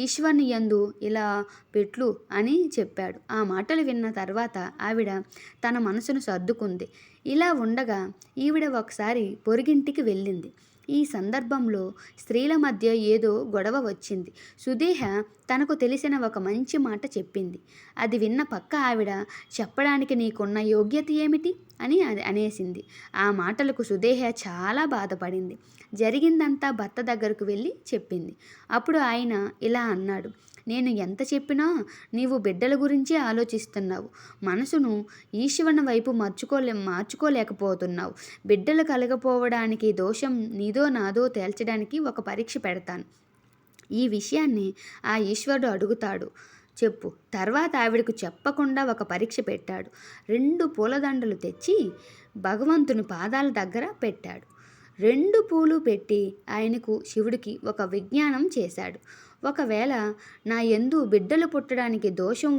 [SPEAKER 1] ఈశ్వరుని యందు ఇలా పెట్లు అని చెప్పాడు. ఆ మాటలు విన్న తర్వాత ఆవిడ తన మనసును సర్దుకుంది. ఇలా ఉండగా ఈవిడ ఒకసారి పొరుగింటికి వెళ్ళింది. ఈ సందర్భంలో స్త్రీల మధ్య ఏదో గొడవ వచ్చింది. సుదేహ తనకు తెలిసిన ఒక మంచి మాట చెప్పింది. అది విన్న పక్క ఆవిడ, చెప్పడానికి నీకున్న యోగ్యత ఏమిటి అని అనేసింది. ఆ మాటలకు సుదేహ చాలా బాధపడింది. జరిగిందంతా భర్త దగ్గరకు వెళ్ళి చెప్పింది. అప్పుడు ఆయన ఇలా అన్నాడు, నేను ఎంత చెప్పినా నీవు బిడ్డల గురించే ఆలోచిస్తున్నావు. మనసును ఈశ్వరుని వైపు మార్చుకోలేకపోతున్నావు. బిడ్డలు కలగపోవడానికి దోషం నీదో నాదో తేల్చడానికి ఒక పరీక్ష పెడతాను. ఈ విషయాన్ని ఆ ఈశ్వరుడు అడుగుతాడు, చెప్పు. తర్వాత ఆవిడకు చెప్పకుండా ఒక పరీక్ష పెట్టాడు. 2 పూలదండలు తెచ్చి భగవంతుని పాదాల దగ్గర పెట్టాడు. 2 పూలు పెట్టి ఆయనకు, శివుడికి ఒక విజ్ఞానం చేశాడు. ఒకవేళ నా యందు బిడ్డలు పుట్టడానికి దోషం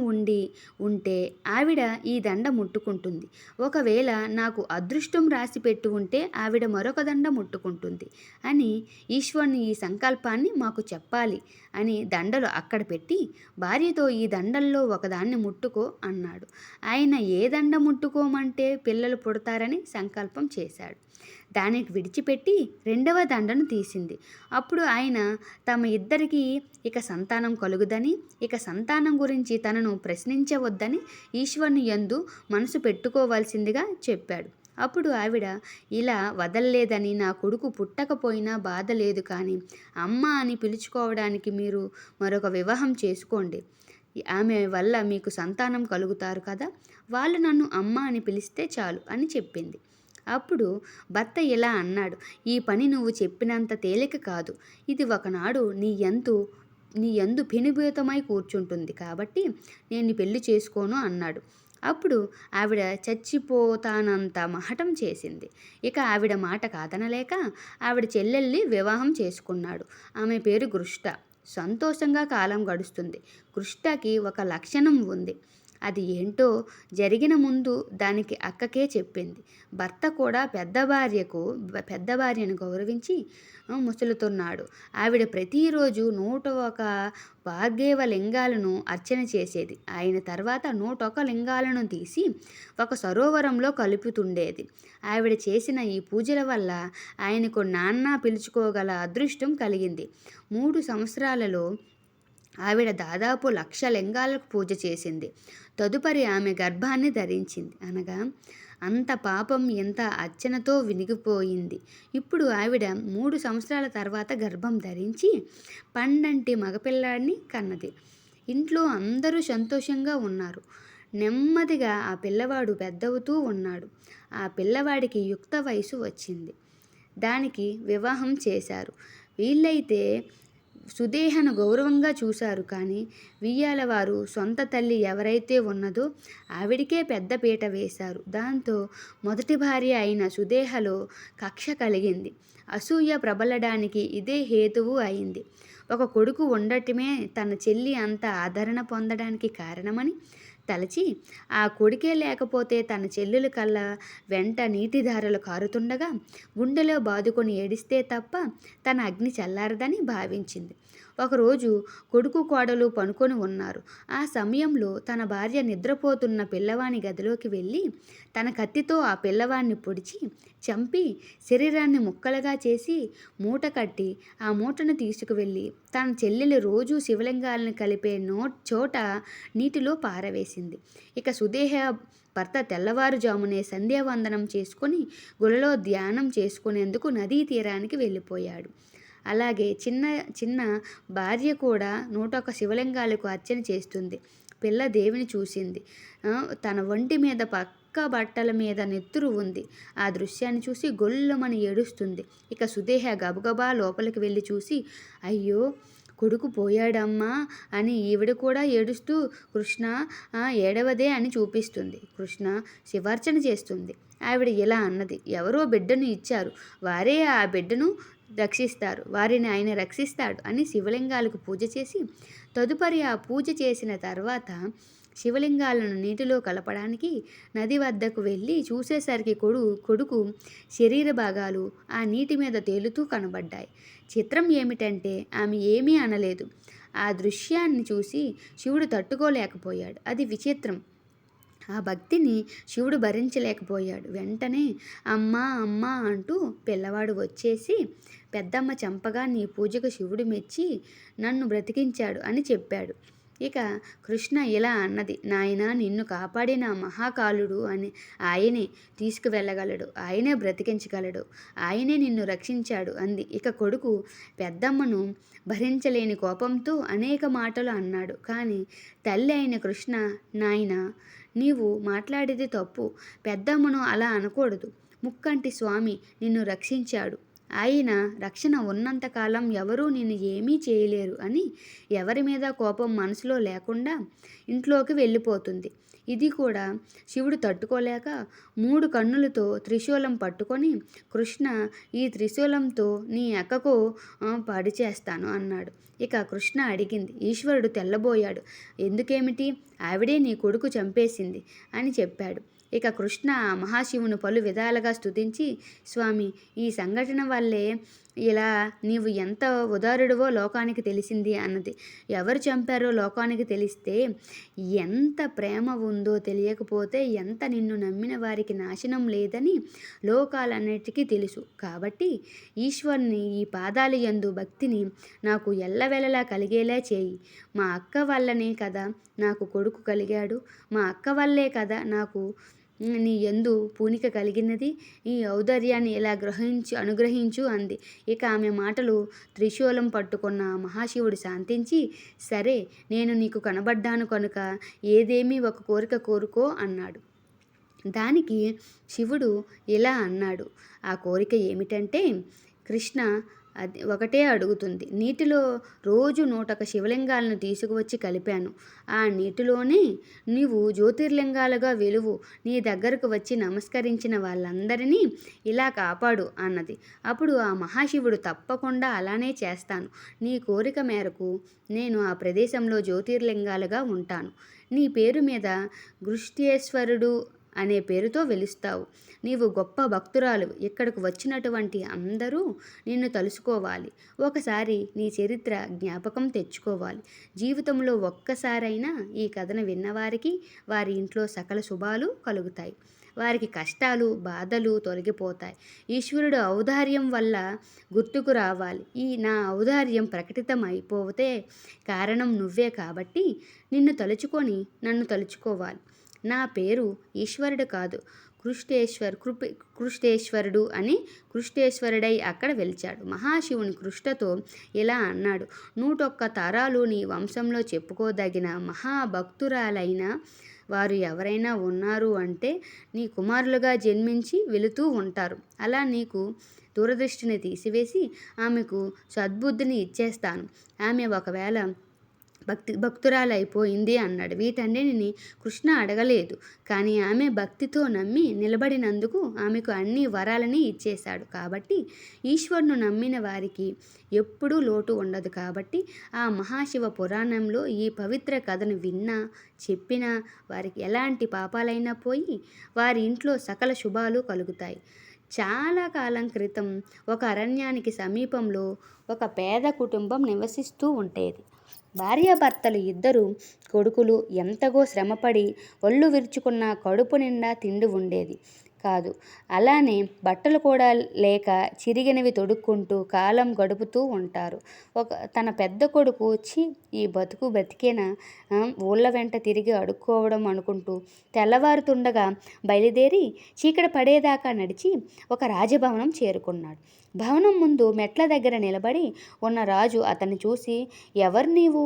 [SPEAKER 1] ఉంటే ఆవిడ ఈ దండ ముట్టుకుంటుంది. ఒకవేళ నాకు అదృష్టం రాసి పెట్టి ఉంటే ఆవిడ మరొక దండ ముట్టుకుంటుంది అని ఈశ్వరుని ఈ సంకల్పాన్ని మాకు చెప్పాలి అని దండలు అక్కడ పెట్టి భార్యతో ఈ దండల్లో ఒకదాన్ని ముట్టుకో అన్నాడు. ఆయన ఏ దండ ముట్టుకోమంటే పిల్లలు పుడతారని సంకల్పం చేశాడు. దానికి విడిచిపెట్టి 2వ దండను తీసింది. అప్పుడు ఆయన తమ ఇద్దరికీ ఇక సంతానం కలుగుదని, ఇక సంతానం గురించి తనను ప్రశ్నించవద్దని ఈశ్వరుని యందు మనసు పెట్టుకోవాల్సిందిగా చెప్పాడు. అప్పుడు ఆవిడ ఇలా వదల్లేదని, నా కొడుకు పుట్టకపోయినా బాధ లేదు, కానీ అమ్మ అని పిలుచుకోవడానికి మీరు మరొక వివాహం చేసుకోండి. ఆమె వల్ల మీకు సంతానం కలుగుతారు కదా, వాళ్ళు నన్ను అమ్మ అని పిలిస్తే చాలు అని చెప్పింది. అప్పుడు భర్త ఇలా అన్నాడు, ఈ పని నువ్వు చెప్పినంత తేలిక కాదు. ఇది ఒకనాడు నీ యందు పెనుభూతమై కూర్చుంటుంది కాబట్టి నేను పెళ్లి చేసుకోను అన్నాడు. అప్పుడు ఆవిడ చచ్చిపోతానంత మహటం చేసింది. ఇక ఆవిడ మాట కాదనలేక ఆవిడ చెల్లెల్ని వివాహం చేసుకున్నాడు. ఆమె పేరు గృష్ట. సంతోషంగా కాలం గడుస్తుంది. గృష్టకి ఒక లక్షణం ఉంది. అది ఏంటో జరిగిన ముందు దానికి అక్కకే చెప్పింది. భర్త కూడా పెద్ద భార్యను గౌరవించి ముసులుతున్నాడు. ఆవిడ ప్రతిరోజు 101 వాగ్గేవ లింగాలను అర్చన చేసేది. ఆయన తర్వాత 101 లింగాలను తీసి ఒక సరోవరంలో కలుపుతుండేది. ఆవిడ చేసిన ఈ పూజల వల్ల ఆయనకు నాన్న పిలుచుకోగల అదృష్టం కలిగింది. 3 సంవత్సరాలలో ఆవిడ దాదాపు 1,00,000 లింగాలకు పూజ చేసింది. తదుపరి ఆమె గర్భాన్ని ధరించింది. అనగా అంత పాపం ఎంత అర్చనతో వినిగిపోయింది. ఇప్పుడు ఆవిడ 3 సంవత్సరాల తర్వాత గర్భం ధరించి పండంటి మగపిల్లాడిని కన్నది. ఇంట్లో అందరూ సంతోషంగా ఉన్నారు. నెమ్మదిగా ఆ పిల్లవాడు పెద్దవుతూ ఉన్నాడు. ఆ పిల్లవాడికి యుక్త వయసు వచ్చింది. దానికి వివాహం చేశారు. వీళ్ళైతే సుదేహను గౌరవంగా చూశారు. కానీ వియ్యాల వారు సొంత తల్లి ఎవరైతే ఉన్నదో ఆవిడికే పెద్ద పీట వేశారు. దాంతో మొదటి భార్య అయిన సుదేహలో కక్ష కలిగింది. అసూయ ప్రబలడానికి ఇదే హేతువు అయింది. ఒక కొడుకు ఉండటమే తన చెల్లి అంత ఆదరణ పొందడానికి కారణమని తలచి, ఆ కొడుకే లేకపోతే తన చెల్లెలు కళ్ళ వెంట నీటిధారలు కారుతుండగా గుండెలో బాదుకొని ఏడిస్తే తప్ప తన అగ్ని చల్లారదని భావించింది. ఒకరోజు కొడుకు కోడలు పనుకొని ఉన్నారు. ఆ సమయంలో తన భార్య నిద్రపోతున్న పిల్లవాని గదిలోకి వెళ్ళి తన కత్తితో ఆ పిల్లవాడిని పొడిచి చంపి శరీరాన్ని ముక్కలుగా చేసి మూట కట్టి ఆ మూటను తీసుకువెళ్ళి తన చెల్లెలు రోజూ శివలింగాలను కలిపే చోట నీటిలో పారవేసింది. ఇక సుదేహ భర్త తెల్లవారుజామునే సంధ్యావందనం చేసుకొని గుడిలో ధ్యానం చేసుకునేందుకు నదీ తీరానికి వెళ్ళిపోయాడు. అలాగే చిన్న చిన్న భార్య కూడా 101 శివలింగాలకు అర్చన చేస్తుంది. పిల్ల దేవిని చూసింది. తన ఒంటి మీద పక్క బట్టల మీద నెత్తురు ఉంది. ఆ దృశ్యాన్ని చూసి గొల్లుమని ఏడుస్తుంది. ఇక సుదేహ గబగబా లోపలికి వెళ్ళి చూసి, అయ్యో కొడుకు పోయాడమ్మా అని ఈవిడ కూడా ఏడుస్తూ కృష్ణ ఏడవదే అని చూపిస్తుంది. కృష్ణ శివార్చన చేస్తుంది. ఆవిడ ఇలా అన్నది, ఎవరో బిడ్డను ఇచ్చారు, వారే ఆ బిడ్డను రక్షిస్తారు, వారిని ఆయన రక్షిస్తాడు అని శివలింగాలకు పూజ చేసి తదుపరి ఆ పూజ చేసిన తర్వాత శివలింగాలను నీటిలో కలపడానికి నది వద్దకు వెళ్ళి చూసేసరికి కొడుకు శరీర భాగాలు ఆ నీటి మీద తేలుతూ కనబడ్డాయి. చిత్రం ఏమిటంటే ఆమె ఏమీ అనలేదు. ఆ దృశ్యాన్ని చూసి శివుడు తట్టుకోలేకపోయాడు. అది విచిత్రం. ఆ భక్తిని శివుడు భరించలేకపోయాడు. వెంటనే అమ్మా అమ్మా అంటూ పిల్లవాడు వచ్చేసి పెద్దమ్మ చంపగా నీ పూజకు శివుడు మెచ్చి నన్ను బ్రతికించాడు అని చెప్పాడు. ఇక కృష్ణ ఇలా అన్నది, నాయన నిన్ను కాపాడిన మహాకాలుడు అని ఆయనే తీసుకువెళ్ళగలడు, ఆయనే బ్రతికించగలడు, ఆయనే నిన్ను రక్షించాడు అంది. ఇక కొడుకు పెద్దమ్మను భరించలేని కోపంతో అనేక మాటలు అన్నాడు. కానీ తల్లి అయిన కృష్ణ, నాయన నీవు మాట్లాడేది తప్పు, పెద్దమ్మను అలా అనకూడదు, ముక్కంటి స్వామి నిన్ను రక్షించాడు, ఆయన రక్షణ ఉన్నంతకాలం ఎవరూ నిన్ను ఏమీ చేయలేరు అని ఎవరి మీద కోపం మనసులో లేకుండా ఇంట్లోకి వెళ్ళిపోతుంది. ఇది కూడా శివుడు తట్టుకోలేక 3 కన్నులతో త్రిశూలం పట్టుకొని, కృష్ణ ఈ త్రిశూలంతో నీ అక్కకు పాడి చేస్తాను అన్నాడు. ఇక కృష్ణ అడిగింది. ఈశ్వరుడు తెల్లబోయాడు. ఎందుకేమిటి, ఆవిడే నీ కొడుకు చంపేసింది అని చెప్పాడు. ఇక కృష్ణ ఆ మహాశివుని పలు విధాలుగా స్తుతించి, స్వామి ఈ సంఘటన వల్లే ఇలా నీవు ఎంత ఉదారుడివో లోకానికి తెలిసింది అన్నది. ఎవరు చంపారో లోకానికి తెలిస్తే ఎంత ప్రేమ ఉందో తెలియకపోతే ఎంత నిన్ను నమ్మిన వారికి నాశనం లేదని లోకాలన్నిటికీ తెలుసు. కాబట్టి ఈశ్వరుని ఈ పాదాల యందు భక్తిని నాకు ఎల్లవెల్లలా కలిగేలా చేయి. మా అక్క వల్లనే కదా నాకు కొడుకు కలిగాడు, మా అక్క వల్లే కదా నాకు నీ యందు పూనిక కలిగినది, ఈ ఔదార్యాన్ని ఇలా అనుగ్రహించు అంది. ఇక ఆమె మాటలు త్రిశూలం పట్టుకున్న మహాశివుడు శాంతించి, సరే నేను నీకు కనబడ్డాను కనుక ఏదేమీ ఒక కోరిక కోరుకో అన్నాడు. దానికి శివుడు ఇలా అన్నాడు, ఆ కోరిక ఏమిటంటే, కృష్ణ అది ఒకటే అడుగుతుంది. నీటిలో రోజు 101 శివలింగాలను తీసుకువచ్చి కలిపాను. ఆ నీటిలోనే నీవు జ్యోతిర్లింగాలుగా వెలువు. నీ దగ్గరకు వచ్చి నమస్కరించిన వాళ్ళందరినీ ఇలా కాపాడు అన్నది. అప్పుడు ఆ మహాశివుడు, తప్పకుండా అలానే చేస్తాను. నీ కోరిక మేరకు నేను ఆ ప్రదేశంలో జ్యోతిర్లింగాలుగా ఉంటాను. నీ పేరు మీద గృష్ట్యేశ్వరుడు అనే పేరుతో వెలుస్తావు. నీవు గొప్ప భక్తురాలు. ఇక్కడకు వచ్చినటువంటి అందరూ నిన్ను తలుసుకోవాలి. ఒకసారి నీ చరిత్ర జ్ఞాపకం తెచ్చుకోవాలి. జీవితంలో ఒక్కసారైనా ఈ కథను విన్నవారికి వారి ఇంట్లో సకల శుభాలు కలుగుతాయి. వారికి కష్టాలు బాధలు తొలగిపోతాయి. ఈశ్వరుడు ఔదార్యం వల్ల గుర్తుకు రావాలి. ఈ నా ఔదార్యం ప్రకటితం అయిపోతే కారణం నువ్వే కాబట్టి నిన్ను తలుచుకొని నన్ను తలుచుకోవాలి. నా పేరు ఈశ్వరుడు కాదు, కృష్ణేశ్వరుడు అని కృష్ణేశ్వరుడై అక్కడ వెలిచాడు. మహాశివుని కృష్ణతో ఇలా అన్నాడు, 101 తరాలు నీ వంశంలో చెప్పుకోదగిన మహాభక్తురాలైన వారు ఎవరైనా ఉన్నారు అంటే నీ కుమారులుగా జన్మించి వెళుతూ ఉంటారు. అలా నీకు దూరదృష్టిని తీసివేసి ఆమెకు సద్బుద్ధిని ఇచ్చేస్తాను. ఆమె ఒకవేళ భక్తురాలైపోయింది అన్నాడు. వీటన్నిటిని కృష్ణ అడగలేదు. కానీ ఆమె భక్తితో నమ్మి నిలబడినందుకు ఆమెకు అన్ని వరాలని ఇచ్చేశాడు. కాబట్టి ఈశ్వరును నమ్మిన వారికి ఎప్పుడూ లోటు ఉండదు. కాబట్టి ఆ మహాశివ పురాణంలో ఈ పవిత్ర కథను విన్నా చెప్పినా వారికి ఎలాంటి పాపాలైనా పోయి వారి ఇంట్లో సకల శుభాలు కలుగుతాయి. చాలా కాలం క్రితం ఒక అరణ్యానికి సమీపంలో ఒక పేద కుటుంబం నివసిస్తూ ఉండేది. భార్యాభర్తలు ఇద్దరు కొడుకులు ఎంతగో శ్రమపడి ఒళ్ళు విరుచుకున్న కడుపు నిండా తిండి ఉండేది కాదు. అలానే బట్టలు కూడా లేక చిరిగినవి తొడుక్కుంటూ కాలం గడుపుతూ ఉంటారు. తన పెద్ద కొడుకు ఛీ, ఈ బతుకు బతికేనా, ఊళ్ళ వెంట తిరిగి అడుక్కోవడం అనుకుంటూ తెల్లవారుతుండగా బయలుదేరి చీకటి పడేదాకా నడిచి ఒక రాజభవనం చేరుకున్నాడు. భవనం ముందు మెట్ల దగ్గర నిలబడి ఉన్న రాజు అతన్ని చూసి, ఎవరు నీవు,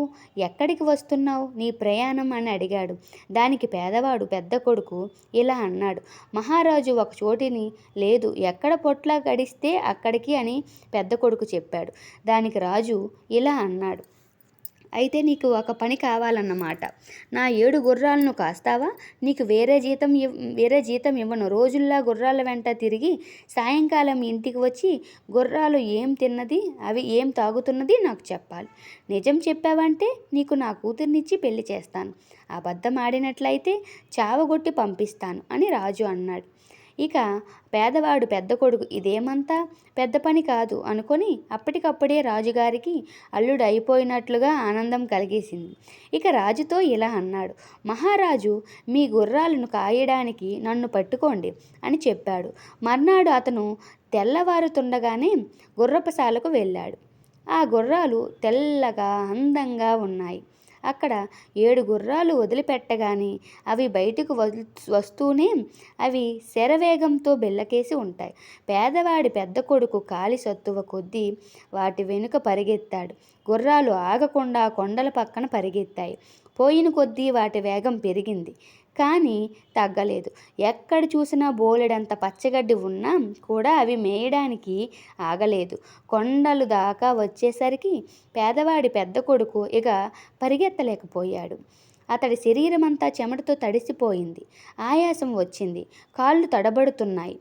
[SPEAKER 1] ఎక్కడికి వస్తున్నావు, నీ ప్రయాణం అని అడిగాడు. దానికి పేదవాడు పెద్ద కొడుకు ఇలా అన్నాడు, మహారాజు ఒక చోటిని లేదు, ఎక్కడ పొట్ల గడిస్తే అక్కడికి అని పెద్ద కొడుకు చెప్పాడు. దానికి రాజు ఇలా అన్నాడు, అయితే నీకు ఒక పని కావాలన్నమాట. నా 7 గుర్రాలను కాస్తావా? నీకు వేరే జీతం ఇవ్వను. రోజుల్లా గుర్రాల వెంట తిరిగి సాయంకాలం ఇంటికి వచ్చి గుర్రాలు ఏం తిన్నది, అవి ఏం తాగుతున్నది నాకు చెప్పాలి. నిజం చెప్పావంటే నీకు నా కూతుర్నిచ్చి పెళ్లి చేస్తాను. అబద్ధం ఆడినట్లయితే చావగొట్టి పంపిస్తాను అని రాజు అన్నాడు. ఇక పేదవాడు పెద్ద కొడుకు ఇదేమంతా పెద్ద పని కాదు అనుకొని అప్పటికప్పుడే రాజుగారికి అల్లుడు అయిపోయినట్లుగా ఆనందం కలిగేసింది. ఇక రాజుతో ఇలా అన్నాడు, మహారాజు మీ గుర్రాలను కాయడానికి నన్ను పట్టుకోండి అని చెప్పాడు. మర్నాడు అతను తెల్లవారుతుండగానే గుర్రపుశాలకు వెళ్ళాడు. ఆ గుర్రాలు తెల్లగా అందంగా ఉన్నాయి. అక్కడ 7 గుర్రాలు వదిలిపెట్టగానే అవి బయటకు వస్తూనే అవి శరవేగంతో బెల్లకేసి ఉంటాయి. పేదవాడి పెద్ద కొడుకు కాలి సత్తువ కొద్దీ వాటి వెనుక పరిగెత్తాడు. గుర్రాలు ఆగకుండా కొండల పక్కన పరిగెత్తాయి. పోయిన కొద్దీ వాటి వేగం పెరిగింది, కానీ తగ్గలేదు. ఎక్కడ చూసినా బోలెడంత పచ్చగడ్డి ఉన్నా కూడా అవి మేయడానికి ఆగలేదు. కొండలు దాకా వచ్చేసరికి పేదవాడి పెద్ద కొడుకు ఇక పరిగెత్తలేకపోయాడు. అతడి శరీరమంతా చెమటతో తడిసిపోయింది. ఆయాసం వచ్చింది. కాళ్ళు తడబడుతున్నాయి.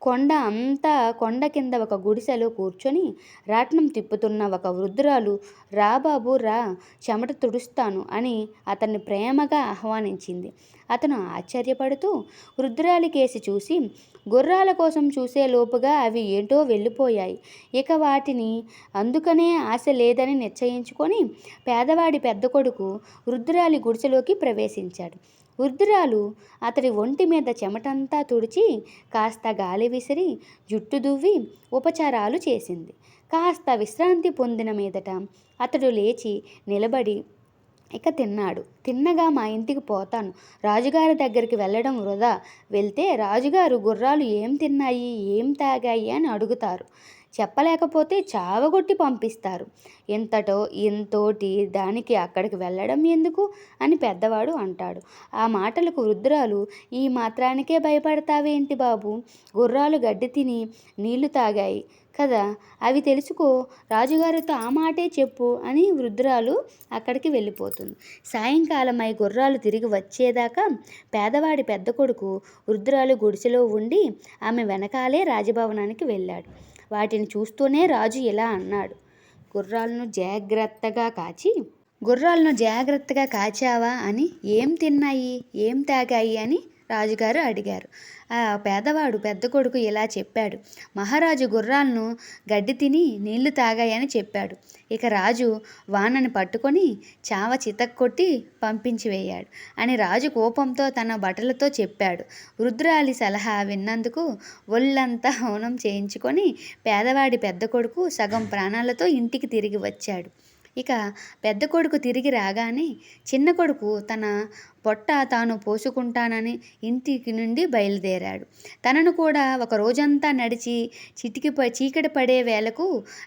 [SPEAKER 1] కొండ కింద ఒక గుడిసెలో కూర్చొని రాట్నం తిప్పుతున్న ఒక వృద్ధురాలు, రా బాబు రా, చెమట తుడుస్తాను అని అతన్ని ప్రేమగా ఆహ్వానించింది. అతను ఆశ్చర్యపడుతూ వృద్ధురాలి కేసి చూసి, గుర్రాల కోసం చూసే లోపుగా అవి ఏంటో వెళ్ళిపోయాయి. ఇక వాటిని అందుకనే ఆశ లేదని నిశ్చయించుకొని పేదవాడి పెద్ద కొడుకు వృద్ధురాలి గుడిసెలోకి ప్రవేశించాడు. వృద్ధురాలు అతడి ఒంటి మీద చెమటంతా తుడిచి కాస్త గాలి విసిరి జుట్టు దువ్వి ఉపచారాలు చేసింది. కాస్త విశ్రాంతి పొందిన మీదట అతడు లేచి నిలబడి ఇక తిన్నాడు. తిన్నగా మా ఇంటికి పోతాను, రాజుగారి దగ్గరికి వెళ్ళడం వృధా. వెళ్తే రాజుగారు గుర్రాలు ఏం తిన్నాయి, ఏం తాగాయి అని అడుగుతారు. చెప్పలేకపోతే చావగొట్టి పంపిస్తారు. ఇంతోటి దానికి అక్కడికి వెళ్ళడం ఎందుకు అని పెద్దవాడు అంటాడు. ఆ మాటలకు వృద్ధురాలు, ఈ మాత్రానికే భయపడతావేంటి బాబు, గుర్రాలు గడ్డి తిని నీళ్లు తాగాయి కదా, అవి తెలుసుకో, రాజుగారితో ఆ మాటే చెప్పు అని వృద్ధురాలు అక్కడికి వెళ్ళిపోతుంది. సాయంకాలమై గుర్రాలు తిరిగి వచ్చేదాకా పేదవాడి పెద్ద కొడుకు వృద్ధురాలు గుడిసెలో ఉండి ఆమె వెనకాలే రాజభవనానికి వెళ్ళాడు. వాటిని చూస్తూనే రాజు ఇలా అన్నాడు, గుర్రాలను జాగ్రత్తగా కాచావా అని, ఏం తిన్నాయి, ఏం తాగాయి అని రాజుగారు అడిగారు. ఆ పేదవాడు పెద్ద కొడుకు ఇలా చెప్పాడు, మహారాజు గుర్రాలను గడ్డి తిని నీళ్లు తాగాయని చెప్పాడు. ఇక రాజు వానని పట్టుకొని చావ చితక్కొట్టి పంపించి వేయాడు అని రాజు కోపంతో తన బట్టలతో చెప్పాడు. వృద్ధురాలి సలహా విన్నందుకు ఒళ్ళంతా హోనం చేయించుకొని పేదవాడి పెద్ద కొడుకు సగం ప్రాణాలతో ఇంటికి తిరిగి వచ్చాడు. ఇక పెద్ద కొడుకు తిరిగి రాగానే చిన్న కొడుకు తన పొట్ట తాను పోసుకుంటానని ఇంటికి నుండి బయలుదేరాడు. తనను కూడా ఒక రోజంతా నడిచి చీకటి పడే వేళకు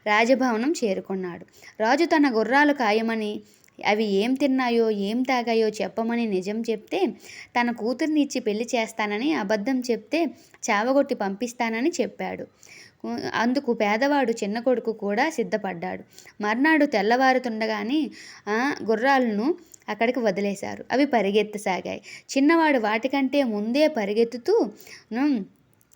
[SPEAKER 1] రాజభవనం చేరుకున్నాడు. రాజు తన గుర్రాలు కాయమని, అవి ఏం తిన్నాయో ఏం తాగాయో చెప్పమని నిజం చెప్తే తన కూతుర్ని ఇచ్చి పెళ్లి చేస్తానని, అబద్ధం చెప్తే చావగొట్టి పంపిస్తానని చెప్పాడు. అందుకు పేదవాడు చిన్న కొడుకు కూడా సిద్ధపడ్డాడు. మర్నాడు తెల్లవారుతుండగానే గుర్రాలను అక్కడికి వదిలేశారు. అవి పరిగెత్తసాగాయి. చిన్నవాడు వాటికంటే ముందే పరిగెత్తుతూ,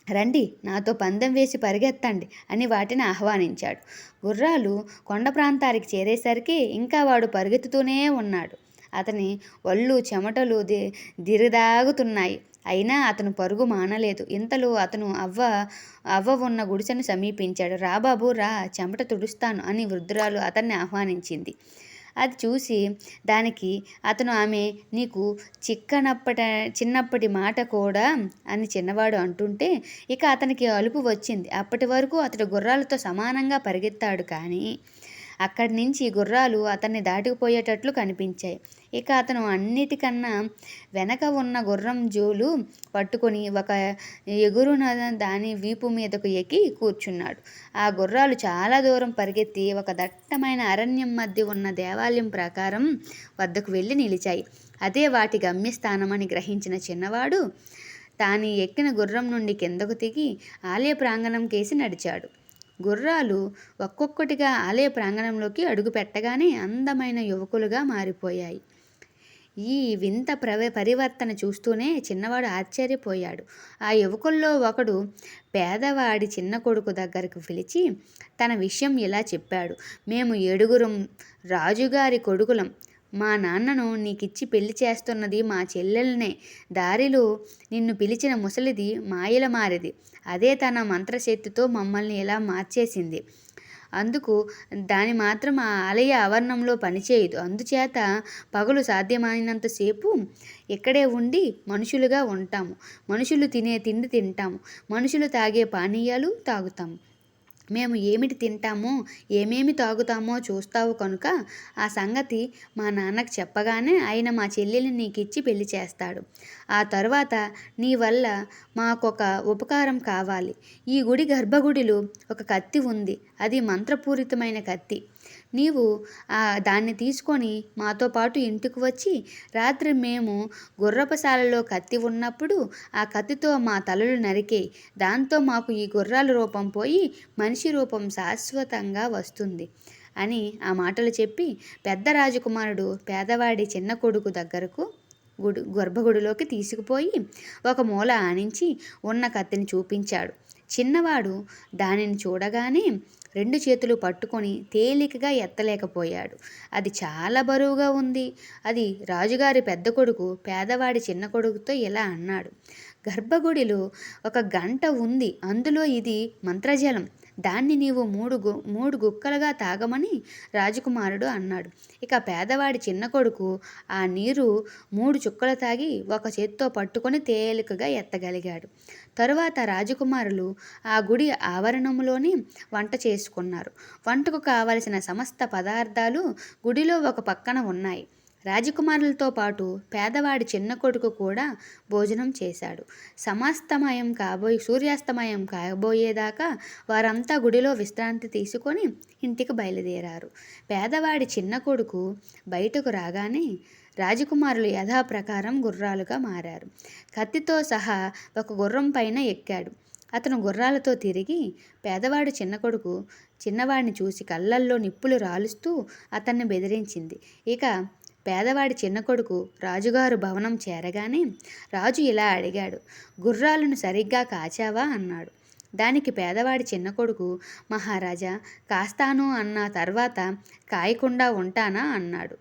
[SPEAKER 1] రండి, నాతో పందెం వేసి పరిగెత్తండి అని వాటిని ఆహ్వానించాడు. గుర్రాలు కొండ ప్రాంతానికి చేరేసరికి ఇంకా వాడు పరిగెత్తుతూనే ఉన్నాడు. అతని ఒళ్ళు చెమటలు దిరదాగుతున్నాయి. అయినా అతను పరుగు మానలేదు. ఇంతలో అతను అవ్వ ఉన్న గుడిసెను సమీపించాడు. "రా బాబూ రా, చెమట తుడుస్తాను" అని వృద్ధురాలు అతన్ని ఆహ్వానించింది. అది చూసి దానికి అతను ఆమె "నీకు చిన్నప్పటి మాట కూడా" అని చిన్నవాడు అంటుంటే ఇక అతనికి అలుపు వచ్చింది. అప్పటి వరకు అతడు గుర్రాలతో సమానంగా పరిగెత్తాడు కానీ అక్కడి నుంచి గుర్రాలు అతన్ని దాటుకుపోయేటట్లు కనిపించాయి. ఇక అతను అన్నిటికన్నా వెనక ఉన్న గుర్రం జోలు పట్టుకొని ఒక ఎగురున దాని వీపు మీదకు ఎక్కి కూర్చున్నాడు. ఆ గుర్రాలు చాలా దూరం పరిగెత్తి ఒక దట్టమైన అరణ్యం మధ్య ఉన్న దేవాలయం ప్రాకారం వద్దకు వెళ్ళి నిలిచాయి. అదే వాటి గమ్యస్థానమని గ్రహించిన చిన్నవాడు తాను ఎక్కిన గుర్రం నుండి కిందకు దిగి ఆలయ ప్రాంగణం కేసి నడిచాడు. గుర్రాలు ఒక్కొక్కటిగా ఆలయ ప్రాంగణంలోకి అడుగుపెట్టగానే అందమైన యువకులుగా మారిపోయాయి. ఈ వింత పరివర్తన చూస్తూనే చిన్నవాడు ఆశ్చర్యపోయాడు. ఆ యువకుల్లో ఒకడు పేదవాడి చిన్న కొడుకు దగ్గరకు పిలిచి తన విషయం ఇలా చెప్పాడు. "మేము 7గురం రాజుగారి కొడుకులం. మా నాన్నను నీకిచ్చి పెళ్లి చేస్తున్నది మా చెల్లెల్నే. దారిలో నిన్ను పిలిచిన ముసలిది మాయల మారిది. అదే తన మంత్రశక్తితో మమ్మల్ని ఇలా మార్చేసింది. దాని మాత్రం ఆ ఆలయ ఆవరణంలో పనిచేయదు. అందుచేత పగలు సాధ్యమైనంతసేపు ఇక్కడే ఉండి మనుషులుగా ఉంటాము. మనుషులు తినే తిండి తింటాము. మనుషులు తాగే పానీయాలు తాగుతాము. మేము ఏమిటి తింటామో ఏమేమి తాగుతామో చూస్తావు కనుక ఆ సంగతి మా నాన్నకు చెప్పగానే ఆయన మా చెల్లెల్ని నీకిచ్చి పెళ్లి చేస్తాడు. ఆ తరువాత నీ వల్ల మాకొక ఉపకారం కావాలి. ఈ గుడి గర్భగుడిలో ఒక కత్తి ఉంది. అది మంత్రపూరితమైన కత్తి. నీవు దాన్ని తీసుకొని మాతో పాటు ఇంటికి వచ్చి రాత్రి మేము గుర్రపుశాలలో కత్తి ఉన్నప్పుడు ఆ కత్తితో మా తలలు నరికేయి. దాంతో మాకు ఈ గుర్రాల రూపం పోయి మనిషి రూపం శాశ్వతంగా వస్తుంది" అని ఆ మాటలు చెప్పి పెద్ద రాజకుమారుడు పేదవాడి చిన్న కొడుకు దగ్గరకు గర్భగుడిలోకి తీసుకుపోయి ఒక మూల ఆనించి ఉన్న కత్తిని చూపించాడు. చిన్నవాడు దానిని చూడగానే 2 చేతులు పట్టుకొని తేలికగా ఎత్తలేకపోయాడు. అది చాలా బరువుగా ఉంది. అది రాజుగారి పెద్ద కొడుకు పేదవాడి చిన్న కొడుకుతో ఇలా అన్నాడు. "గర్భగుడిలో ఒక గంట ఉంది. అందులో ఇది మంత్రజలం. దాన్ని నీవు 3 గుక్కలుగా తాగమని రాజకుమారుడు అన్నాడు. ఇక పేదవాడి చిన్న కొడుకు ఆ నీరు 3 చుక్కలు తాగి ఒక చేత్తో పట్టుకొని తేలికగా ఎత్తగలిగాడు. తరువాత రాజకుమారులు ఆ గుడి ఆవరణంలోని వంట చేసుకున్నారు. వంటకు కావలసిన సమస్త పదార్థాలు గుడిలో ఒక పక్కన ఉన్నాయి. రాజకుమారులతో పాటు పేదవాడి చిన్న కొడుకు కూడా భోజనం చేశాడు. సూర్యాస్తమయం కాబోయేదాకా వారంతా గుడిలో విశ్రాంతి తీసుకొని ఇంటికి బయలుదేరారు. పేదవాడి చిన్న కొడుకు బయటకు రాగానే రాజకుమారులు యథాప్రకారం గుర్రాలుగా మారారు. కత్తితో సహా ఒక గుర్రం పైన ఎక్కాడు. అతను గుర్రాలతో తిరిగి పేదవాడు చిన్న కొడుకు చిన్నవాడిని చూసి కళ్ళల్లో నిప్పులు రాలుస్తూ అతన్ని బెదిరించింది. ఇక పేదవాడి చిన్న కొడుకు రాజుగారు భవనం చేరగానే రాజు ఇలా అడిగాడు. "గుర్రాలను సరిగ్గా కాచావా?" అన్నాడు. దానికి పేదవాడి చిన్న కొడుకు "మహారాజా, కాస్తాను అన్న తర్వాత కాయకుండా ఉంటానా" అన్నాడు.